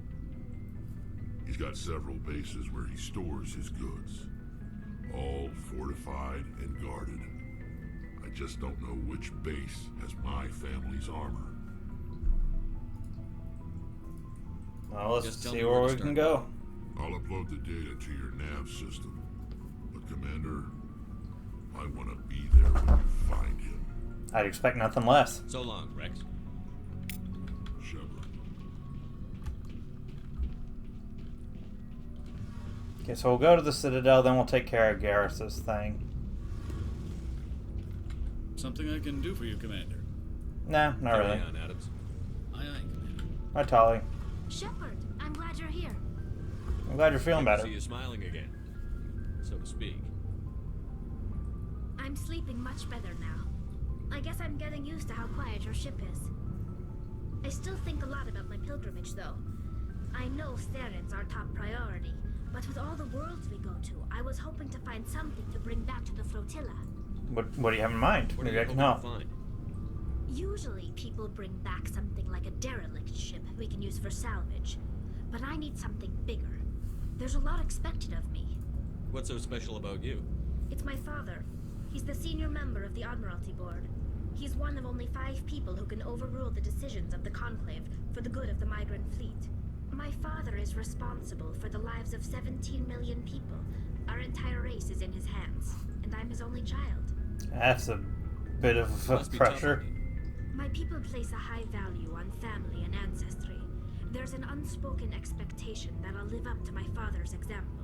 He's got several bases where he stores his goods, all fortified and guarded. I just don't know which base has my family's armor. Well, let's Just tell see me where where to we can start. go. I'll upload the data to your nav system. But Commander, I want to be there when you find him. I'd expect nothing less. So long, Rex. Shepard. Okay, so we'll go to the Citadel, then we'll take care of Garrus's thing. Something I can do for you, Commander. Nah, not Carry really. on, Adams. Aye, aye, Commander. Hi, Tolly. Shepard, I'm glad you're here. I'm glad you're feeling Good to better. see you smiling again, so to speak. I'm sleeping much better now. I guess I'm getting used to how quiet your ship is. I still think a lot about my pilgrimage, though. I know Theron's our top priority, but with all the worlds we go to, I was hoping to find something to bring back to the flotilla. What do you have in mind? What Maybe are I you can hoping to help. find? Usually, people bring back something like a derelict ship we can use for salvage. But I need something bigger. There's a lot expected of me. What's so special about you? It's my father. He's the senior member of the Admiralty Board. He's one of only 5 people who can overrule the decisions of the Conclave for the good of the migrant fleet. My father is responsible for the lives of 17 million people. Our entire race is in his hands, and I'm his only child. That's a bit of Must be tough pressure. on you. My people place a high value on family and ancestry. There's an unspoken expectation that I'll live up to my father's example.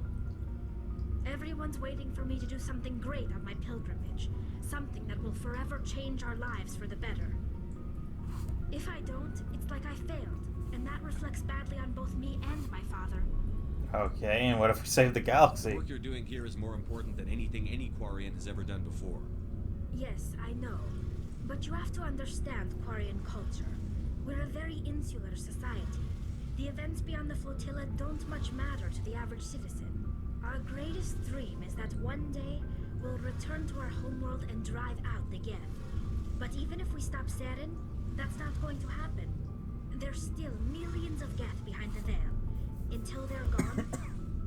Everyone's waiting for me to do something great on my pilgrimage, something that will forever change our lives for the better. If I don't, it's like I failed, and that reflects badly on both me and my father. Okay, and what if we save the The galaxy? work you're doing here is more important than anything any Quarian has ever done before. Yes, I know. But you have to understand Quarian culture. We're a very insular society. The events beyond the flotilla don't much matter to the average citizen. Our greatest dream is that one day we'll return to our homeworld and drive out the Geth. But even if we stop Saren, that's not going to happen. There's still millions of Geth behind the veil. Until they're gone,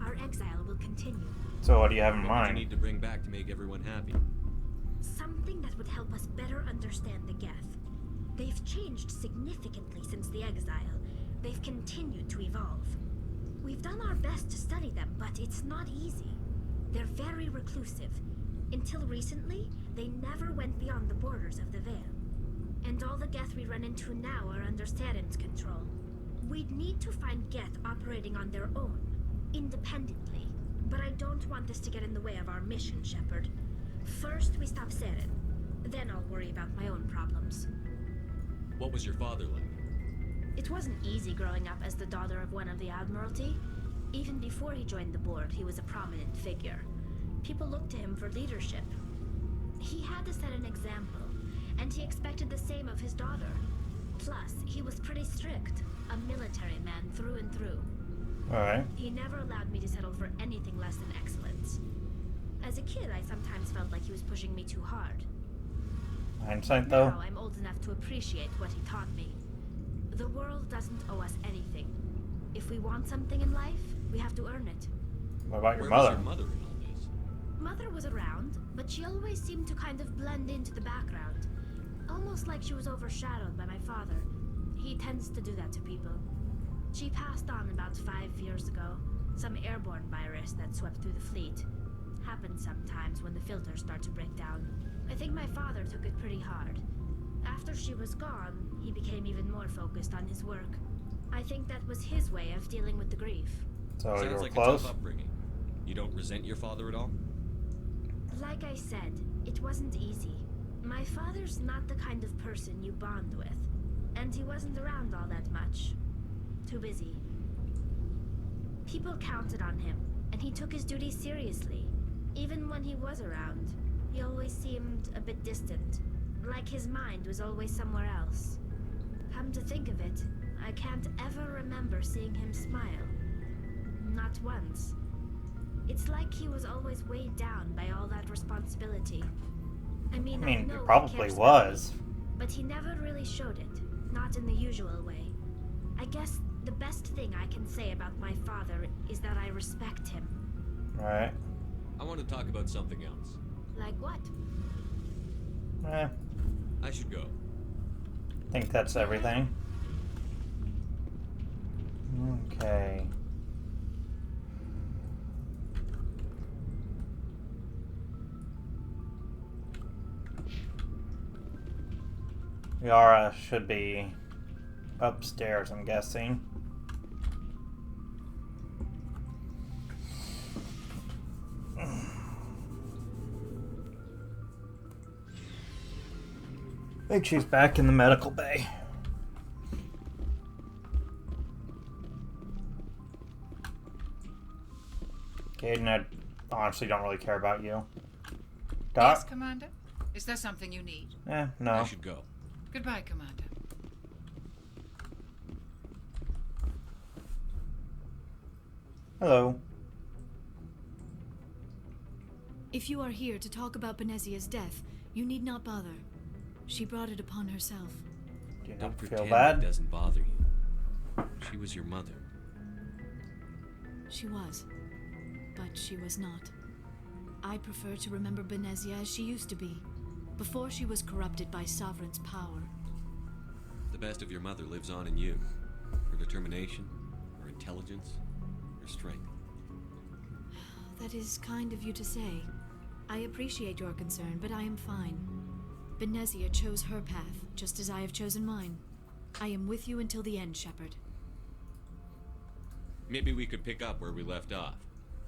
our exile will continue. So what do you have in What mind? do you need to bring back to make everyone happy? Something that would help us better understand the Geth. They've changed significantly since the exile. They've continued to evolve. We've done our best to study them, but it's not easy. They're very reclusive. Until recently, they never went beyond the borders of the Veil. And all the Geth we run into now are under Saren's control. We'd need to find Geth operating on their own, independently. But I don't want this to get in the way of our mission, Shepard. First, we stop Saren. Then I'll worry about my own problems. What was your father like? It wasn't easy growing up as the daughter of one of the Admiralty. Even before he joined the board, he was a prominent figure. People looked to him for leadership. He had to set an example, and he expected the same of his daughter. Plus, he was pretty strict, a military man through and through. Alright. He never allowed me to settle for anything less than excellence. As a kid, I sometimes felt like he was pushing me too hard. Hindsight, though? Now I'm old enough to appreciate what he taught me. The world doesn't owe us anything. If we want something in life, we have to earn it. What about your Where was mother? your mother in all this? Mother was around, but she always seemed to kind of blend into the background. Almost like she was overshadowed by my father. He tends to do that to people. She passed on about 5 years ago. Some airborne virus that swept through the fleet. Happens sometimes when the filters start to break down. I think my father took it pretty hard. After she was gone, he became even more focused on his work. I think that was his way of dealing with the grief. So you Sounds were like close? a tough upbringing. You don't resent your father at all? Like I said, it wasn't easy. My father's not the kind of person you bond with. And he wasn't around all that much. Too busy. People counted on him, and he took his duties seriously. Even when he was around, he always seemed a bit distant. Like his mind was always somewhere else. Come to think of it, I can't ever remember seeing him smile. Not once. It's like he was always weighed down by all that responsibility. I know it he probably cares about was. me, but he never really showed it. Not in the usual way. I guess the best thing I can say about my father is that I respect him. Right. I want to talk about something else. Like what? I should go. Think that's everything. Okay. Yara should be upstairs, I'm guessing. I think she's back in the medical bay. Caden, I honestly don't really care about you. Doc? Yes, Commander? Is there something you need? No. I should go. Goodbye, Commander. Hello. If you are here to talk about Benezia's death, you need not bother. She brought it upon herself. Do you Don't not feel pretend bad? it doesn't bother you. She was your mother. She was. But she was not. I prefer to remember Benezia as she used to be, before she was corrupted by Sovereign's power. The best of your mother lives on in you. Her determination, her intelligence, her strength. That is kind of you to say. I appreciate your concern, but I am fine. Benezia chose her path, just as I have chosen mine. I am with you until the end, Shepard. Maybe we could pick up where we left off.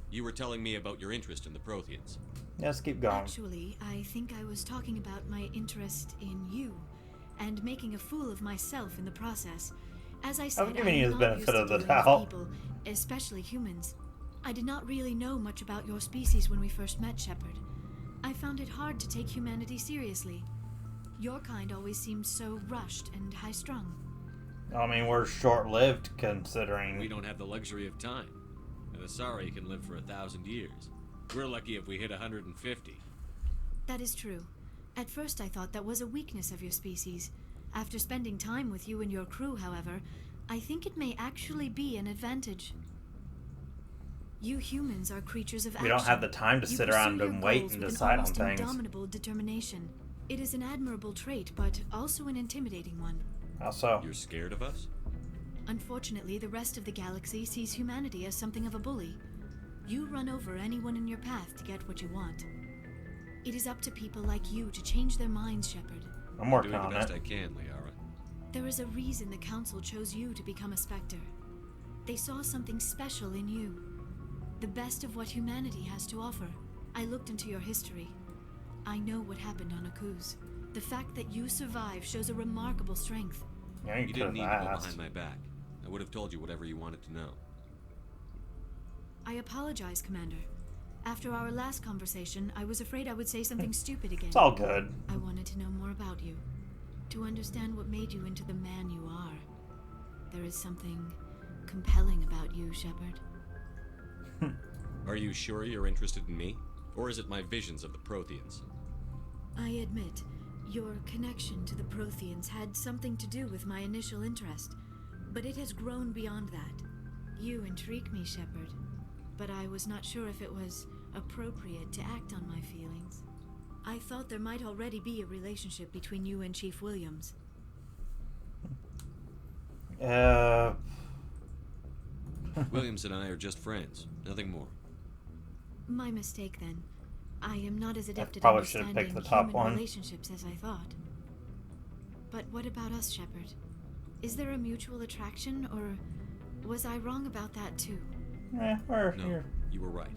You were telling me about your interest in the Protheans. Let's keep going. Actually, I think I was talking about my interest in you, and making a fool of myself in the process. As I said, I'm giving you the not benefit used to of the dealing with doubt. people, especially humans. I did not really know much about your species when we first met, Shepard. I found it hard to take humanity seriously. Your kind always seemed so rushed and high-strung. I mean, we're short-lived considering... We don't have the luxury of time. And the Asari can live for 1,000 years. We're lucky if we hit 150. That is true. At first I thought that was a weakness of your species. After spending time with you and your crew, however, I think it may actually be an advantage. You humans are creatures of action. We don't have the time to sit around and wait and decide on things. Indomitable determination. It is an admirable trait, but also an intimidating one. How so? You're scared of us? Unfortunately, the rest of the galaxy sees humanity as something of a bully. You run over anyone in your path to get what you want. It is up to people like you to change their minds, Shepard. I'm working on it. Doing the best I can, Liara. There is a reason the Council chose you to become a Spectre. They saw something special in you. The best of what humanity has to offer. I looked into your history. I know what happened on Akuz. The fact that you survived shows a remarkable strength. Yeah, you didn't need to go behind my back. I would have told you whatever you wanted to know. I apologize, Commander. After our last conversation, I was afraid I would say something stupid again. It's all good. I wanted to know more about you. To understand what made you into the man you are. There is something compelling about you, Shepard. Are you sure you're interested in me? Or is it my visions of the Protheans? I admit, your connection to the Protheans had something to do with my initial interest, but it has grown beyond that. You intrigue me, Shepard, but I was not sure if it was appropriate to act on my feelings. I thought there might already be a relationship between you and Chief Williams. Williams and I are just friends, nothing more. My mistake, then. I am not as adept at probably should have understanding picked the top human one. relationships as I thought. But what about us, Shepard? Is there a mutual attraction, or was I wrong about that too? No, you were right.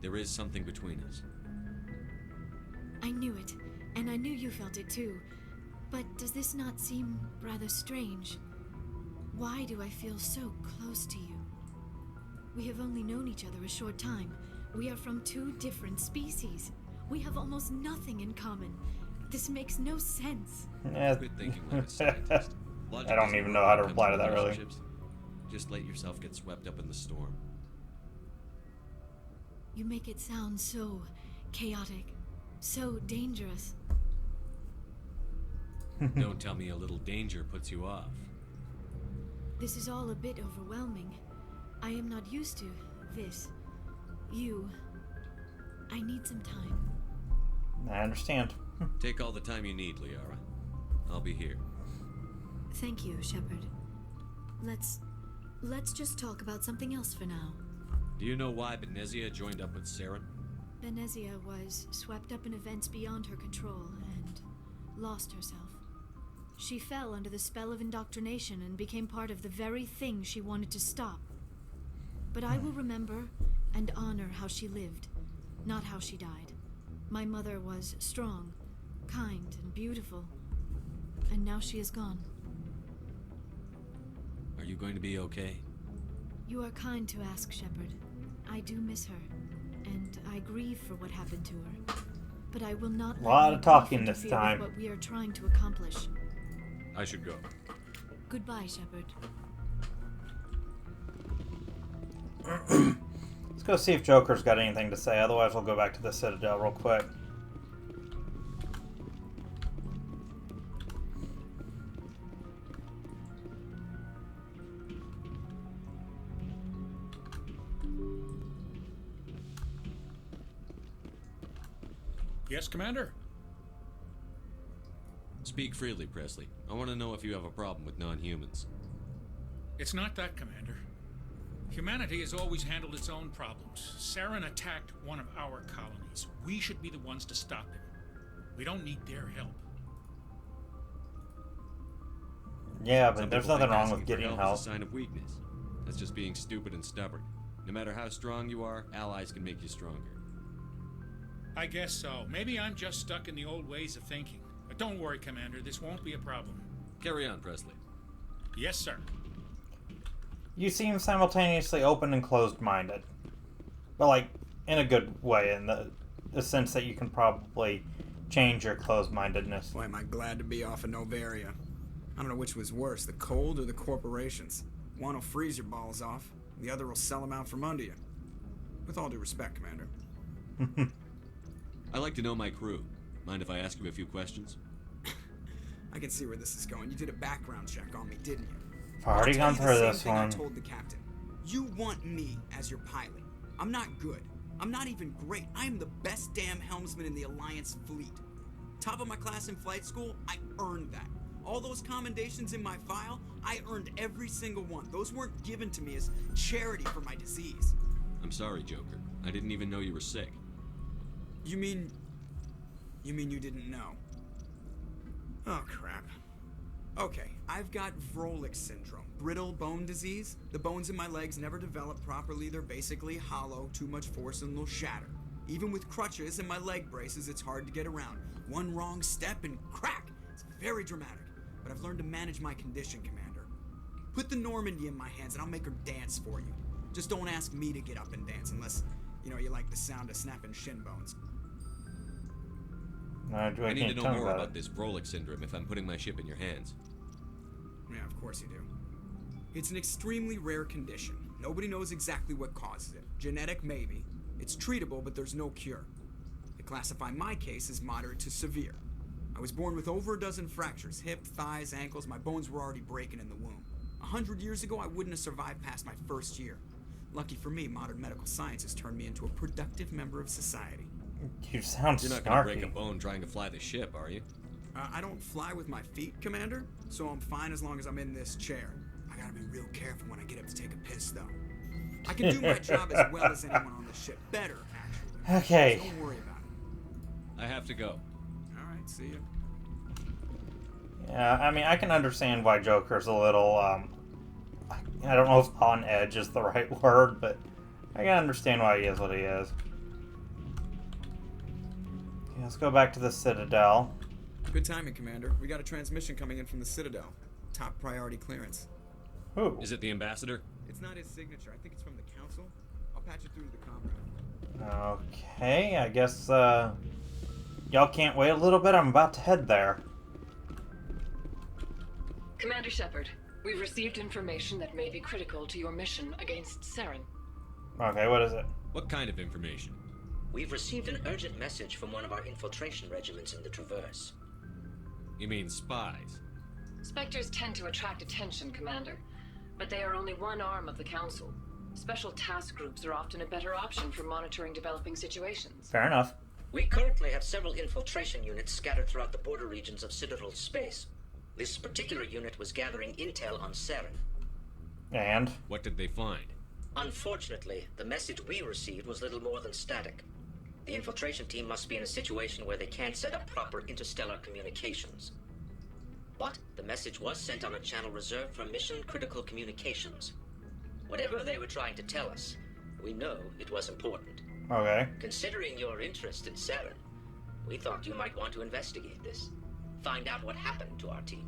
There is something between us. I knew it, and I knew you felt it too. But does this not seem rather strange? Why do I feel so close to you? We have only known each other a short time. We are from two different species. We have almost nothing in common. This makes no sense. Yeah. Quit thinking like a scientist. I don't even know how to reply to that, really. Just let yourself get swept up in the storm. You make it sound so chaotic, so dangerous. Don't tell me a little danger puts you off. This is all a bit overwhelming. I am not used to this. I need some time. I understand. Take all the time you need, Liara. I'll be here. Thank you, Shepard. Let's just talk about something else for now. Do you know why Benezia joined up with Saren? Benezia was swept up in events beyond her control and lost herself. She fell under the spell of indoctrination and became part of the very thing she wanted to stop. But I will remember and honor how she lived, not how she died. My mother was strong, kind, and beautiful, and now she is gone. Are you going to be okay? You are kind to ask, Shepard. I do miss her, and I grieve for what happened to her. But I will not let a lot of talking this time. What we are trying to accomplish. I should go. Goodbye, Shepard. Let's go see if Joker's got anything to say. Otherwise, we'll go back to the Citadel real quick. Yes, Commander? Speak freely, Presley. I want to know if you have a problem with non-humans. It's not that, Commander. Humanity has always handled its own problems. Saren attacked one of our colonies. We should be the ones to stop him. We don't need their help. Yeah, but there's nothing wrong with getting help. Is a sign of weakness. That's just being stupid and stubborn. No matter how strong you are, allies can make you stronger. I guess so. Maybe I'm just stuck in the old ways of thinking. But don't worry, Commander. This won't be a problem. Carry on, Presley. Yes, sir. You seem simultaneously open and closed-minded. But, like, in a good way, in the sense that you can probably change your closed-mindedness. Boy, am I glad to be off of Novaria. I don't know which was worse, the cold or the corporations. One will freeze your balls off, the other will sell them out from under you. With all due respect, Commander. I like to know my crew. Mind if I ask you a few questions? I can see where this is going. You did a background check on me, didn't you? I've already gone through this I one. told the captain. You want me as your pilot. I'm not good. I'm not even great. I am the best damn helmsman in the Alliance fleet. Top of my class in flight school, I earned that. All those commendations in my file, I earned every single one. Those weren't given to me as charity for my disease. I'm sorry, Joker. I didn't even know you were sick. You mean you didn't know? Oh, crap. Okay, I've got Vrolik syndrome, brittle bone disease. The bones in my legs never develop properly. They're basically hollow, too much force and they'll shatter. Even with crutches and my leg braces, it's hard to get around. One wrong step and crack! It's very dramatic. But I've learned to manage my condition, Commander. Put the Normandy in my hands and I'll make her dance for you. Just don't ask me to get up and dance unless, you like the sound of snapping shin bones. I need to know more about this Vrolik syndrome if I'm putting my ship in your hands. Yeah, of course you do. It's an extremely rare condition. Nobody knows exactly what causes it. Genetic, maybe. It's treatable, but there's no cure. They classify my case as moderate to severe. I was born with over a dozen fractures, hip, thighs, ankles. My bones were already breaking in the womb. 100 years ago, I wouldn't have survived past my first year. Lucky for me, modern medical science has turned me into a productive member of society. You sound You're not going to break a bone trying to fly the ship, are you? I don't fly with my feet, Commander, so I'm fine as long as I'm in this chair. I gotta be real careful when I get up to take a piss, though. I can do my job as well as anyone on the ship. Better, actually. Okay. So don't worry about it. I have to go. Alright, see ya. Yeah, I mean, I can understand why Joker's a little, I don't know if on edge is the right word, but I can understand why he is what he is. Okay, let's go back to the Citadel. Good timing, Commander. We got a transmission coming in from the Citadel. Top priority clearance. Who? Is it the ambassador? It's not his signature. I think it's from the council. I'll patch it through to the comm room. Okay, I guess, y'all can't wait a little bit. I'm about to head there. Commander Shepard, we've received information that may be critical to your mission against Saren. Okay, what is it? What kind of information? We've received an urgent message from one of our infiltration regiments in the Traverse. You mean spies? Spectres tend to attract attention, Commander, but they are only one arm of the Council. Special task groups are often a better option for monitoring developing situations. Fair enough. We currently have several infiltration units scattered throughout the border regions of Citadel space. This particular unit was gathering intel on Saren. And? What did they find? Unfortunately, the message we received was little more than static. The infiltration team must be in a situation where they can't set up proper interstellar communications. But the message was sent on a channel reserved for mission-critical communications. Whatever they were trying to tell us, we know it was important. Okay. Considering your interest in Saren, we thought you might want to investigate this. Find out what happened to our team.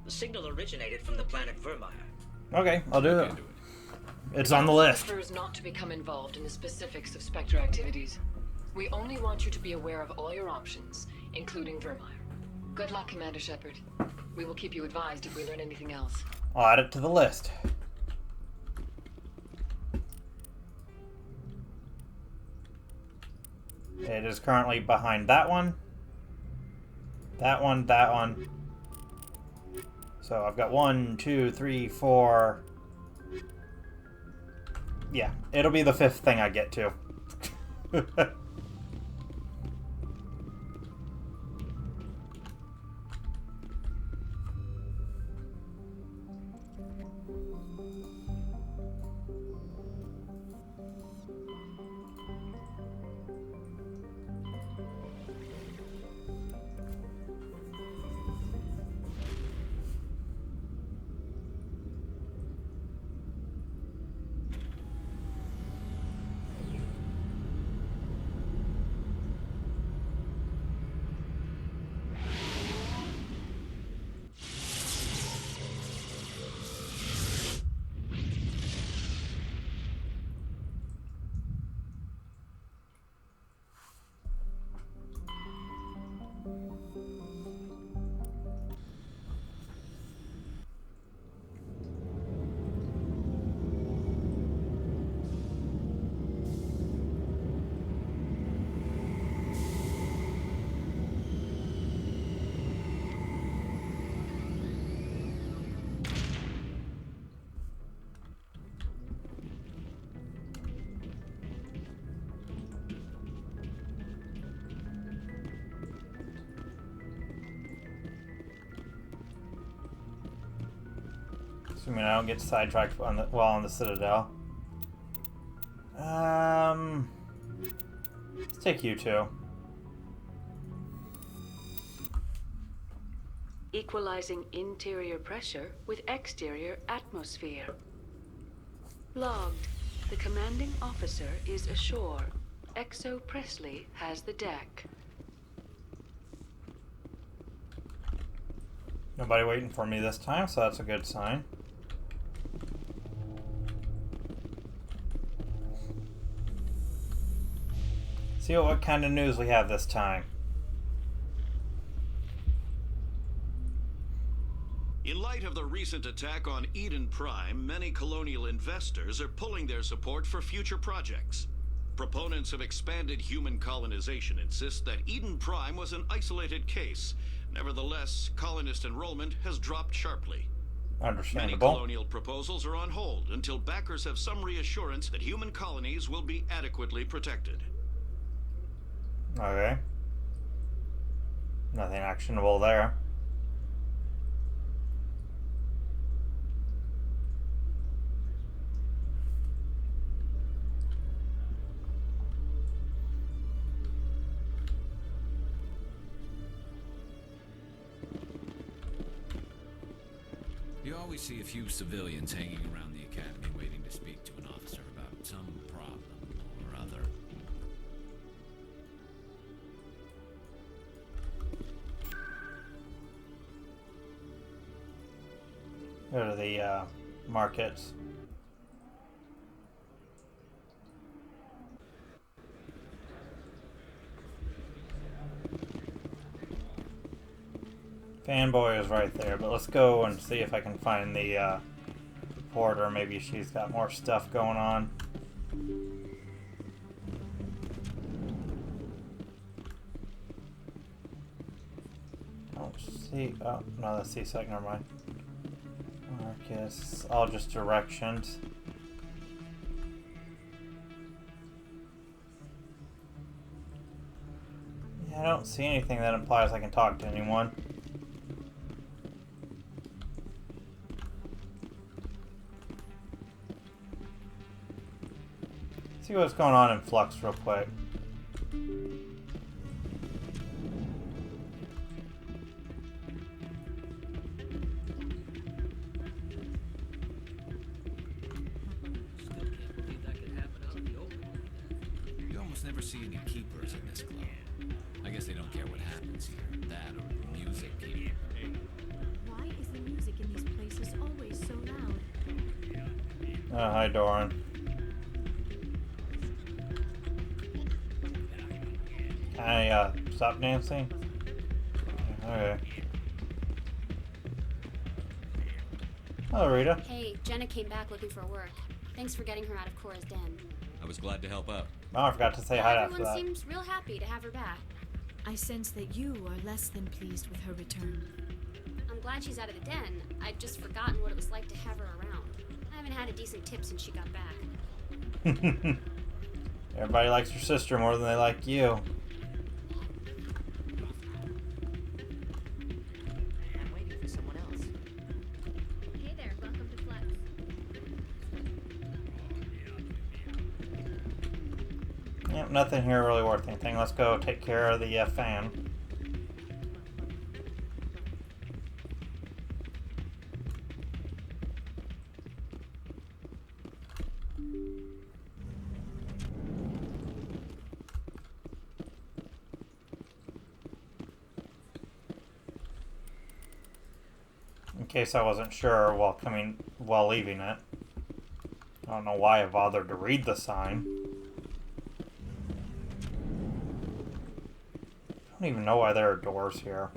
The signal originated from the planet Vermeer. Okay, I'll do it. It's on the list. Prefers not to become involved in the specifics of Spectre activities. We only want you to be aware of all your options, including Vermeer. Good luck, Commander Shepard. We will keep you advised if we learn anything else. I'll add it to the list. It is currently behind that one. That one, that one. So I've got 1, 2, 3, 4. Yeah, it'll be the 5th thing I get to. Assuming I don't get sidetracked on while on the Citadel. Let's take you two. Equalizing interior pressure with exterior atmosphere. Logged. The commanding officer is ashore. Exo Presley has the deck. Nobody waiting for me this time, so that's a good sign. See what kind of news we have this time. In light of the recent attack on Eden Prime, many colonial investors are pulling their support for future projects. Proponents of expanded human colonization insist that Eden Prime was an isolated case. Nevertheless, colonist enrollment has dropped sharply. Understandable. Many colonial proposals are on hold until backers have some reassurance that human colonies will be adequately protected. Okay. Nothing actionable there. You always see a few civilians hanging around the academy waiting to speak to an officer about some problem or other. Go to the markets. Fanboy is right there, but let's go and see if I can find the porter. Maybe she's got more stuff going on. Don't see. Oh, no, that's C-Sec. Never mind. Marcus. All just directions. Yeah, I don't see anything that implies I can talk to anyone. See what's going on in Flux real quick. You almost never see any keepers in this club. I guess they don't care what happens here. That or the music here. Why is the music in these places always so loud? Hi, Doran. Can I stop dancing? Okay. Hello, Rita. Hey, Jenna came back looking for work. Thanks for getting her out of Cora's den. I was glad to help out. Oh, I forgot to say hi after Everyone that. seems real happy to have her back. I sense that you are less than pleased with her return. I'm glad she's out of the den. I'd just forgotten what it was like to have her around. I haven't had a decent tip since she got back. Everybody likes your sister more than they like you. I'm waiting for someone else. Hey there, welcome to Flex. Yep, nothing here really worth anything. Let's go take care of the fan. In case I wasn't sure while leaving it. I don't know why I bothered to read the sign. I don't even know why there are doors here.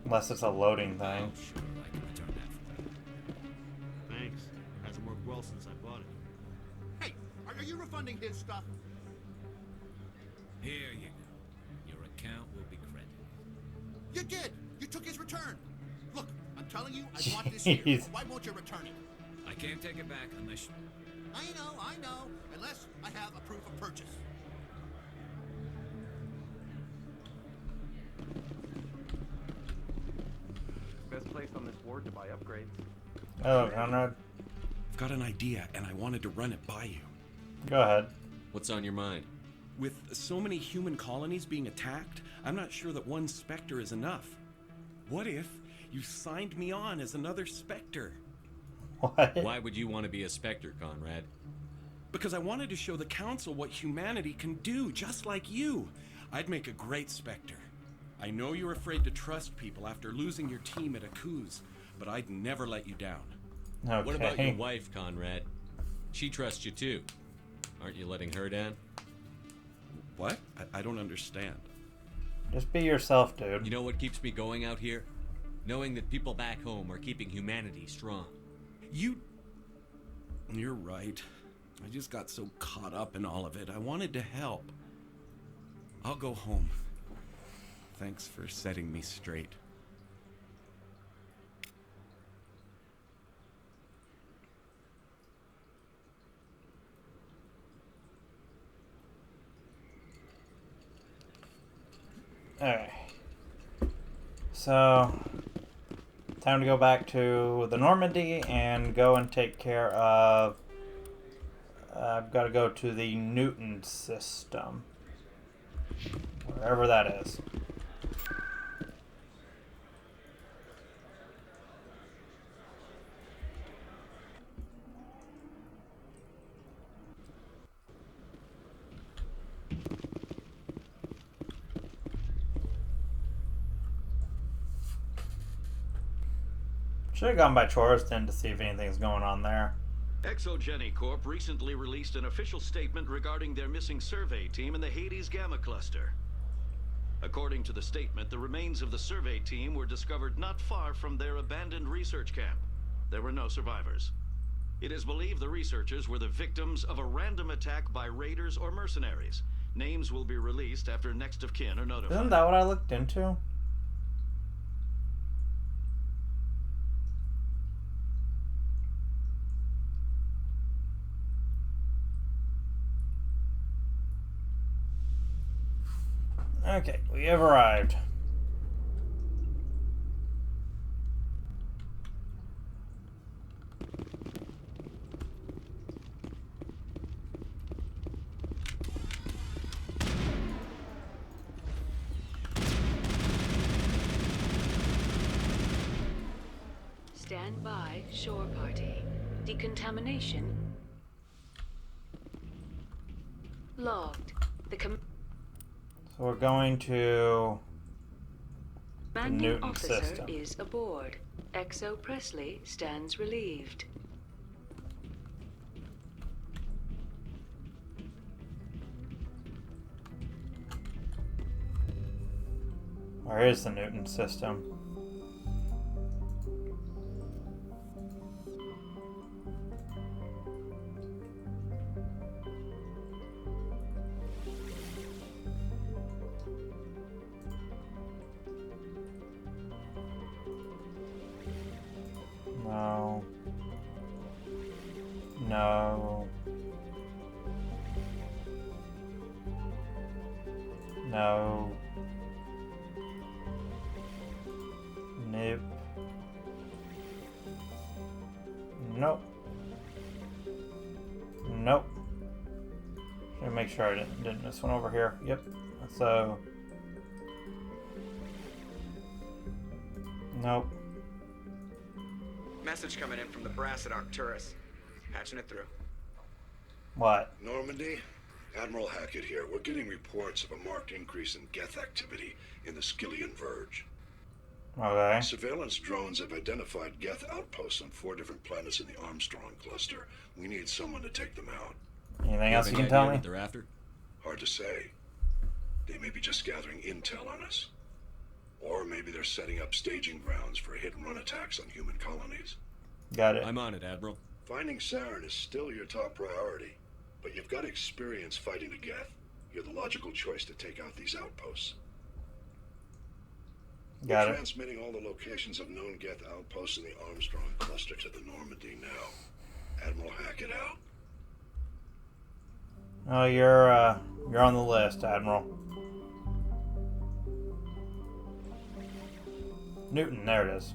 Unless it's a loading thing. Sure, I can return that for you. Thanks. Hasn't worked well since I bought it. Hey, are you refunding his stuff? Here you go. Your account will be credited. You did! You took his return! Look, I'm telling you, I bought this here. Jeez. Why won't you return it? I can't take it back unless you... I know. Unless I have a proof of purchase. afford to buy upgrades. Oh, Conrad. I've got an idea, and I wanted to run it by you. Go ahead. What's on your mind? With so many human colonies being attacked, I'm not sure that one Spectre is enough. What if you signed me on as another Spectre? What? Why would you want to be a Spectre, Conrad? Because I wanted to show the Council what humanity can do, just like you. I'd make a great Spectre. I know you're afraid to trust people after losing your team at Akuz, but I'd never let you down. Okay. What about your wife, Conrad? She trusts you too. Aren't you letting her down? What? I don't understand. Just be yourself, dude. You know what keeps me going out here? Knowing that people back home are keeping humanity strong. You're right. I just got so caught up in all of it. I wanted to help. I'll go home. Thanks for setting me straight. Alright. So, time to go back to the Normandy and go and take care of... I've got to go to the Newton system. Wherever that is. Should have gone by Choriston to see if anything's going on there. Exogeny Corp recently released an official statement regarding their missing survey team in the Hades Gamma Cluster. According to the statement, the remains of the survey team were discovered not far from their abandoned research camp. There were no survivors. It is believed the researchers were the victims of a random attack by raiders or mercenaries. Names will be released after next of kin are notified. Isn't that what I looked into? Okay, we have arrived. Stand by, shore party. Decontamination logged. So we're going to the Commanding Newton officer system. is aboard. Exo Presley stands relieved. Where is the Newton system? No. No. No. Nope. Nope. Nope. Should make sure I didn't miss one over here. Yep. So. Nope. Message coming in from the brass at Arcturus. Patching it through. What? Normandy? Admiral Hackett here. We're getting reports of a marked increase in Geth activity in the Skyllian Verge. Okay. Surveillance drones have identified Geth outposts on 4 different planets in the Armstrong cluster. We need someone to take them out. Anything else you can tell me? What they're after? Hard to say. They may be just gathering intel on us. Or maybe they're setting up staging grounds for hit-and-run attacks on human colonies. Got it. I'm on it, Admiral. Finding Saren is still your top priority, but you've got experience fighting the Geth. You're the logical choice to take out these outposts. Got We're it. transmitting all the locations of known Geth outposts in the Armstrong cluster to the Normandy now. Admiral Hackett out. Oh, you're on the list, Admiral. Newton, there it is.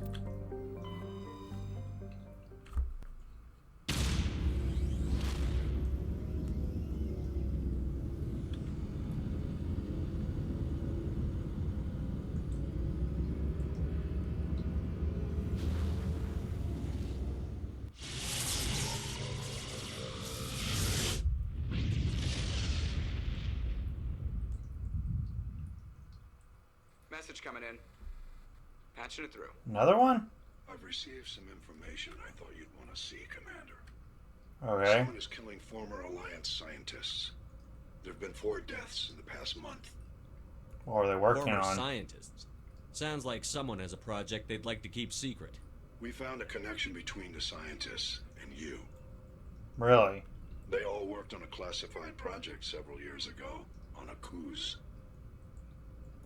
message coming in. Patching it through. Another one? I've received some information I thought you'd want to see, Commander. Okay. Someone is killing former Alliance scientists. There have been 4 deaths in the past month. What are they working Former on? scientists. Sounds like someone has a project they'd like to keep secret. We found a connection between the scientists and you. Really? They all worked on a classified project several years ago on a cruise.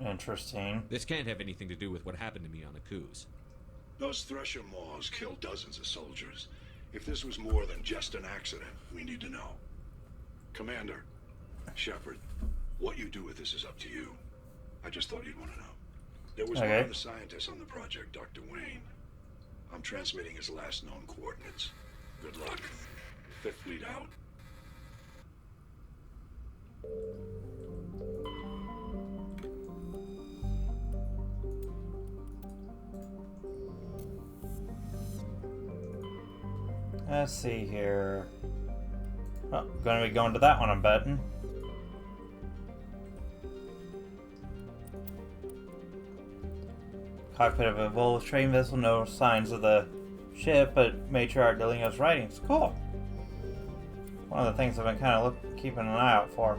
Interesting. This can't have anything to do with what happened to me on a cruise. Those Thresher Maws killed dozens of soldiers. If this was more than just an accident, we need to know. Commander, Shepard, what you do with this is up to you. I just thought you'd want to know. There was one of the scientists on the project, Dr. Wayne. I'm transmitting his last known coordinates. Good luck. Fifth Fleet out. Let's see here. Oh, gonna be going to that one, I'm betting. Cockpit of a Volvo train vessel, no signs of the ship, but matriarch Delino's writings. Cool. One of the things I've been kind of keeping an eye out for.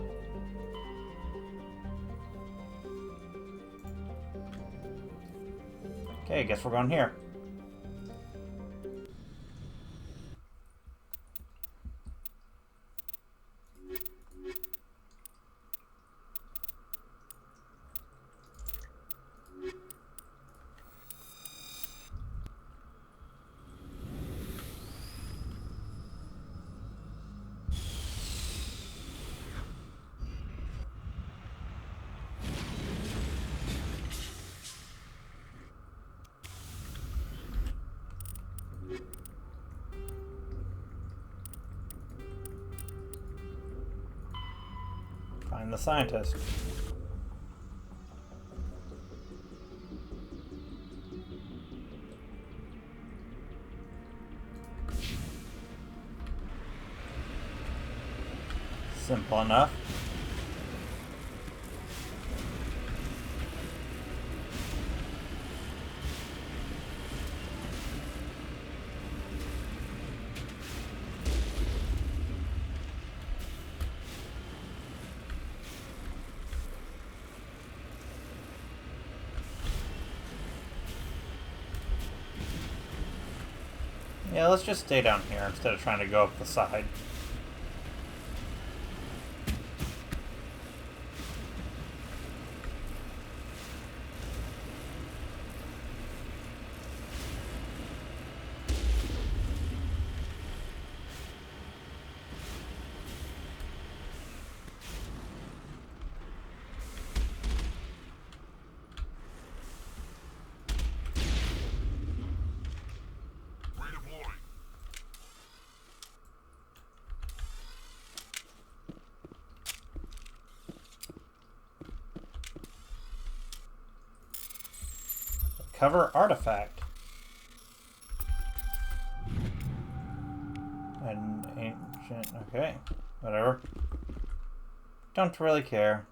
Okay, I guess we're going here. Find the scientist. Simple enough. Yeah, let's just stay down here instead of trying to go up the side. Cover artifact. An ancient. Okay, whatever. Don't really care.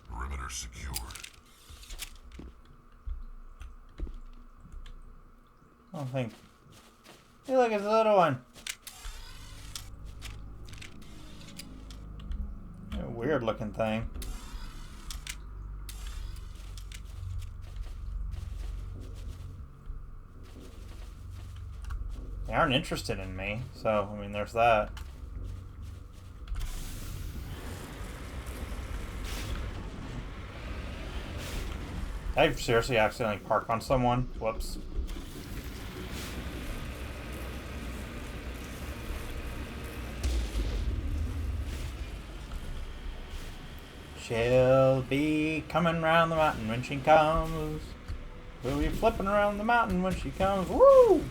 Perimeter secured. I don't think. Hey, look, it's a little one. A weird looking thing. They aren't interested in me, so, I mean, there's that. Did I seriously accidentally park on someone? Whoops. She'll be coming round the mountain when she comes. We'll be flipping around the mountain when she comes. Woo!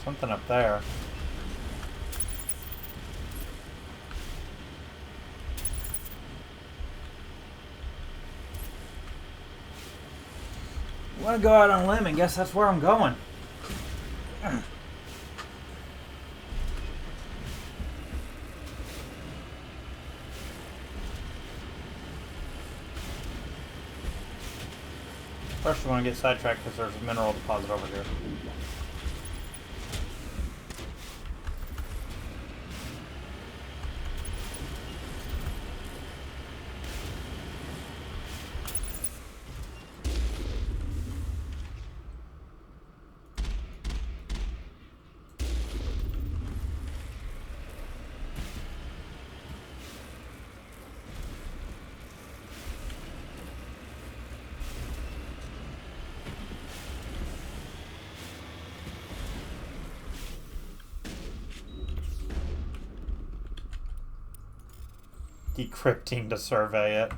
Something up there. want to go out on a limb and guess that's where I'm going. First, we want to get sidetracked because there's a mineral deposit over here. Decrypting to survey it.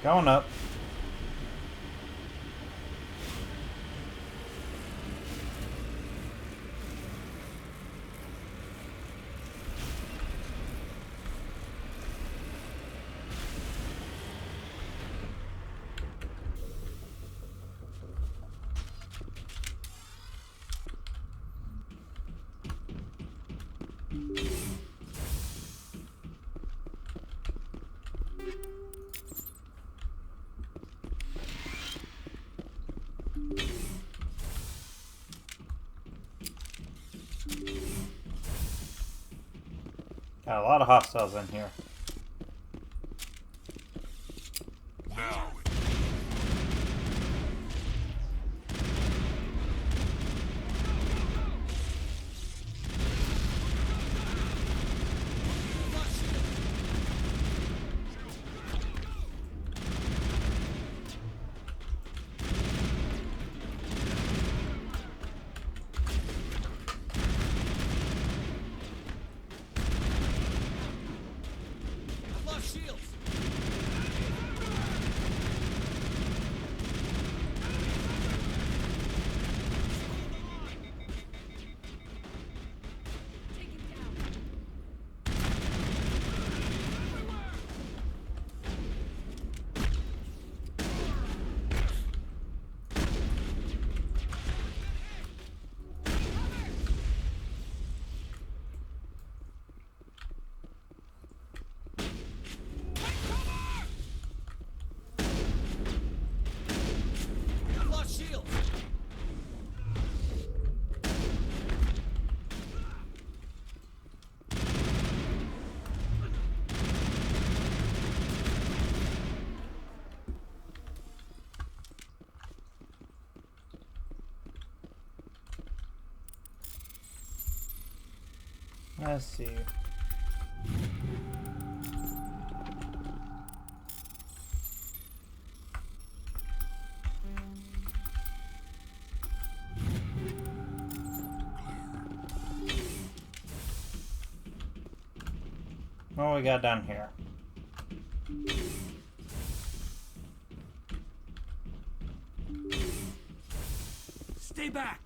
Going up. Got a lot of hostiles in here. Now. Let's see. What we got down here? Stay back!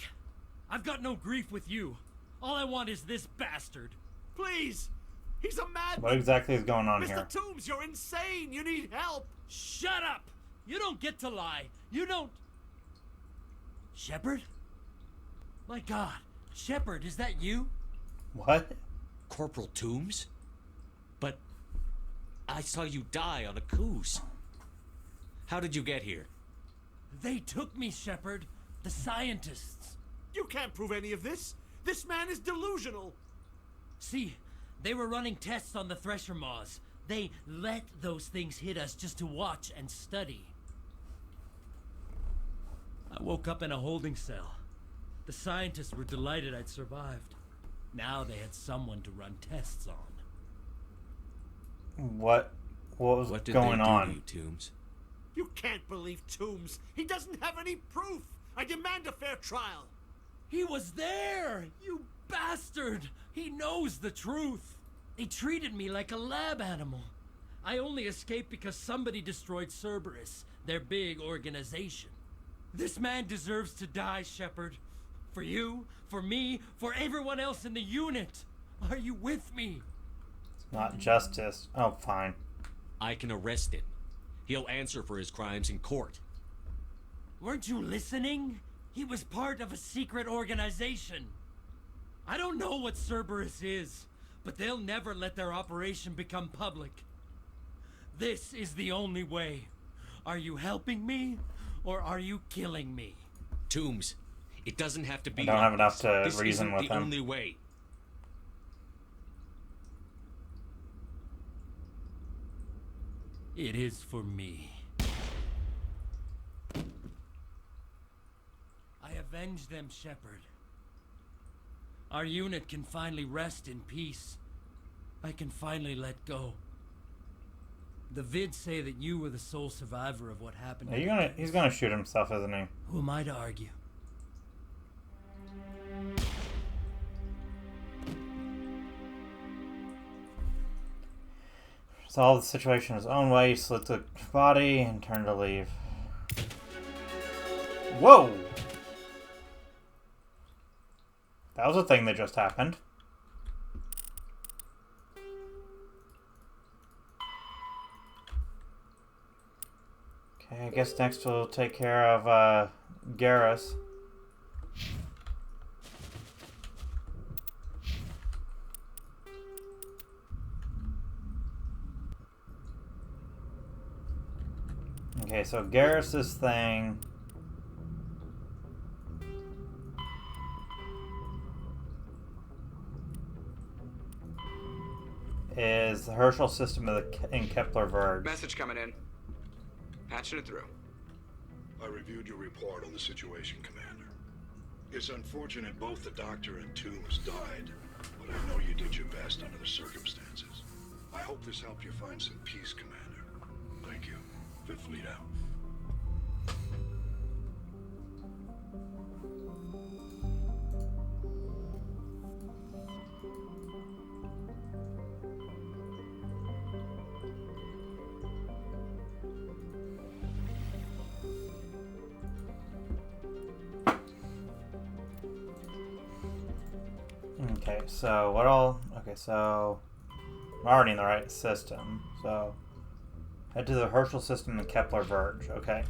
I've got no grief with you. All I want is this bastard. Please! He's a madman! What exactly is going on Mr. here? Toombs, you're insane! You need help! Shut up! You don't get to lie. You don't... Shepard? My God. Shepard, is that you? What? Corporal Toombs? But I saw you die on a Coos. How did you get here? They took me, Shepard. The scientists. You can't prove any of this! This man is delusional! See, they were running tests on the Thresher Maws. They let those things hit us just to watch and study. I woke up in a holding cell. The scientists were delighted I'd survived. Now they had someone to run tests on. What what was What did going they do on. to you, Toombs? You can't believe Toombs. He doesn't have any proof. I demand a fair trial. He was there! You bastard! He knows the truth. He treated me like a lab animal. I only escaped because somebody destroyed Cerberus, their big organization. This man deserves to die, Shepard. For you, for me, for everyone else in the unit. Are you with me? It's not justice. Oh, fine. I can arrest him. He'll answer for his crimes in court. Weren't you listening? He was part of a secret organization. I don't know what Cerberus is, but they'll never let their operation become public. This is the only way. Are you helping me, or are you killing me? Toombs, it doesn't have to be. I don't have enough to this reason isn't with the him. only way. It is for me. I avenged them, Shepard. Our unit can finally rest in peace. I can finally let go. The vids say that you were the sole survivor of what happened. He's gonna shoot himself, isn't he? Who am I to argue? Solve the situation his own way, slit the body, and turn to leave. Whoa! That was a thing that just happened. Okay, I guess next we'll take care of Garrus. Okay, so Garrus's thing is the Herschel system of in Kepler Verge. Message coming in. Patching it through. I reviewed your report on the situation, Commander. It's unfortunate both the Doctor and Toombs died, but I know you did your best under the circumstances. I hope this helped you find some peace, Commander. Thank you. Fifth Fleet out. Okay, so what all... Okay, so... I'm already in the right system, so... Head to the Herschel system in Kepler Verge, okay.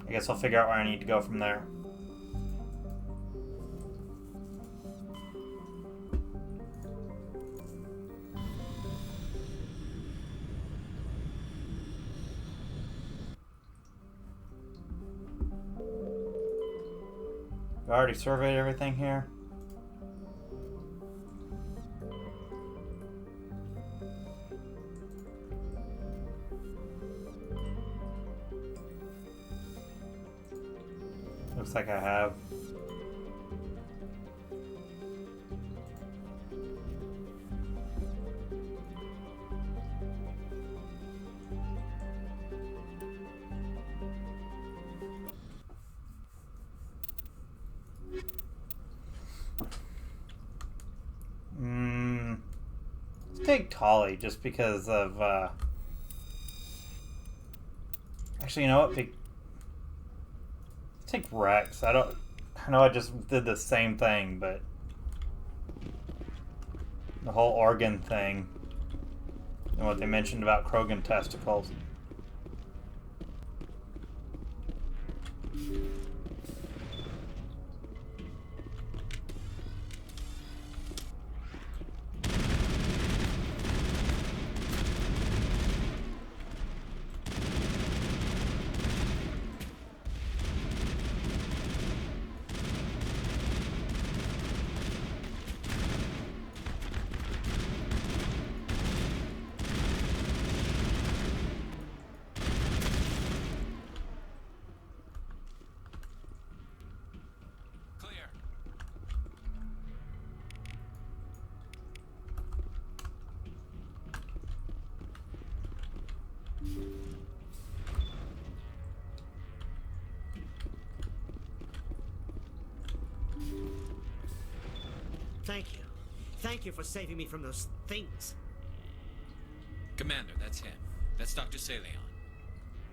I guess I'll figure out where I need to go from there. I already surveyed everything here. Looks like I have. Let's take Tolly just because of, actually, you know what? Let's take Rex. I know I just did the same thing, but the whole organ thing and what they mentioned about Krogan testicles. Thank you. Thank you for saving me from those things. Commander, that's him. That's Dr. Saleon.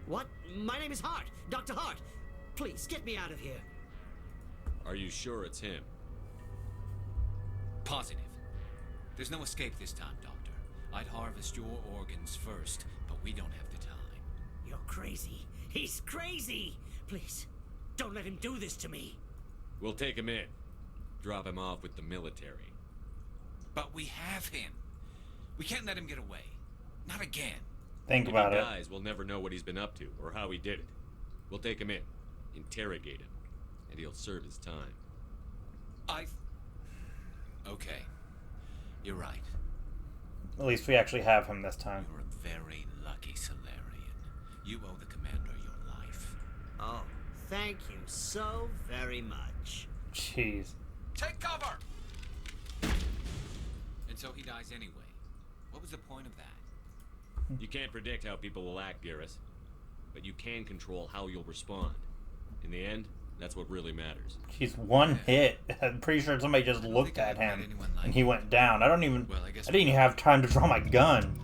What? My name is Hart. Dr. Hart. Please, get me out of here. Are you sure it's him? Positive. There's no escape this time, Doctor. I'd harvest your organs first, but we don't have the time. You're crazy. He's crazy! Please, don't let him do this to me. We'll take him in. Drop him off with the military. But we have him. We can't let him get away. Not again. Think about it. If he dies, we'll never know what he's been up to or how he did it. We'll take him in, interrogate him, and he'll serve his time. Okay. You're right. At least we actually have him this time. You're a very lucky Solarian. You owe the commander your life. Oh, thank you so very much. Jeez. Take cover! And so he dies anyway. What was the point of that? You can't predict how people will act, Garrus. But you can control how you'll respond. In the end, that's what really matters. He's one hit. I'm pretty sure somebody just looked at him and he went down. I didn't even have time to draw my gun.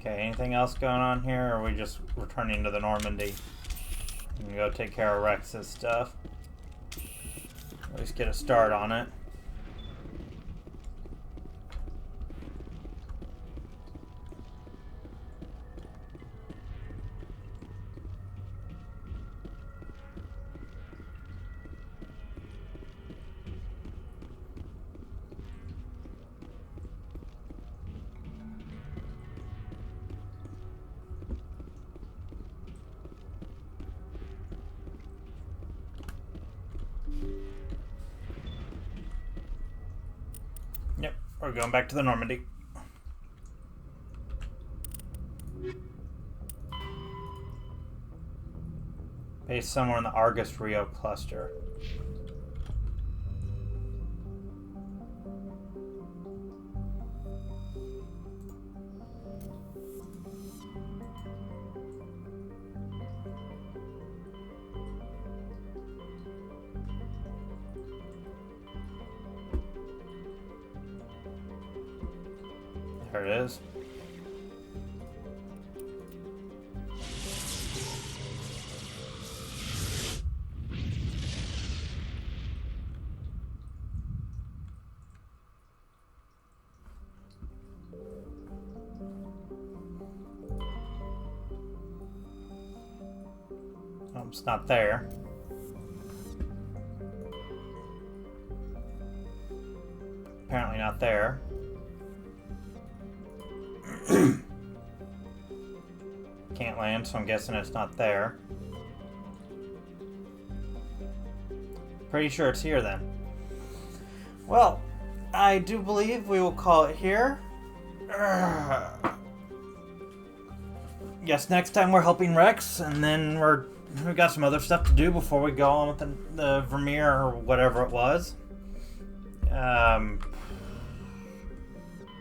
Okay, anything else going on here, or are we just returning to the Normandy? And go take care of Rex's stuff. At least get a start on it. Yep, we're going back to the Normandy. Based somewhere in the Argus Rio cluster. There it is. Oh, it's not there. Apparently not there. Can't land, so I'm guessing it's not there. Pretty sure it's here then. Well, I do believe we will call it here. Yes, next time we're helping Rex, and then we've got some other stuff to do before we go on with the Vermeer or whatever it was.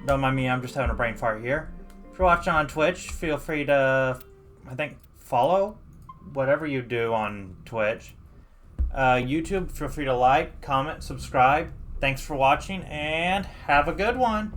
Don't mind me, I'm just having a brain fart here. If you're watching on Twitch, feel free to, I think, follow whatever you do on Twitch. YouTube, feel free to like, comment, subscribe. Thanks for watching, and have a good one.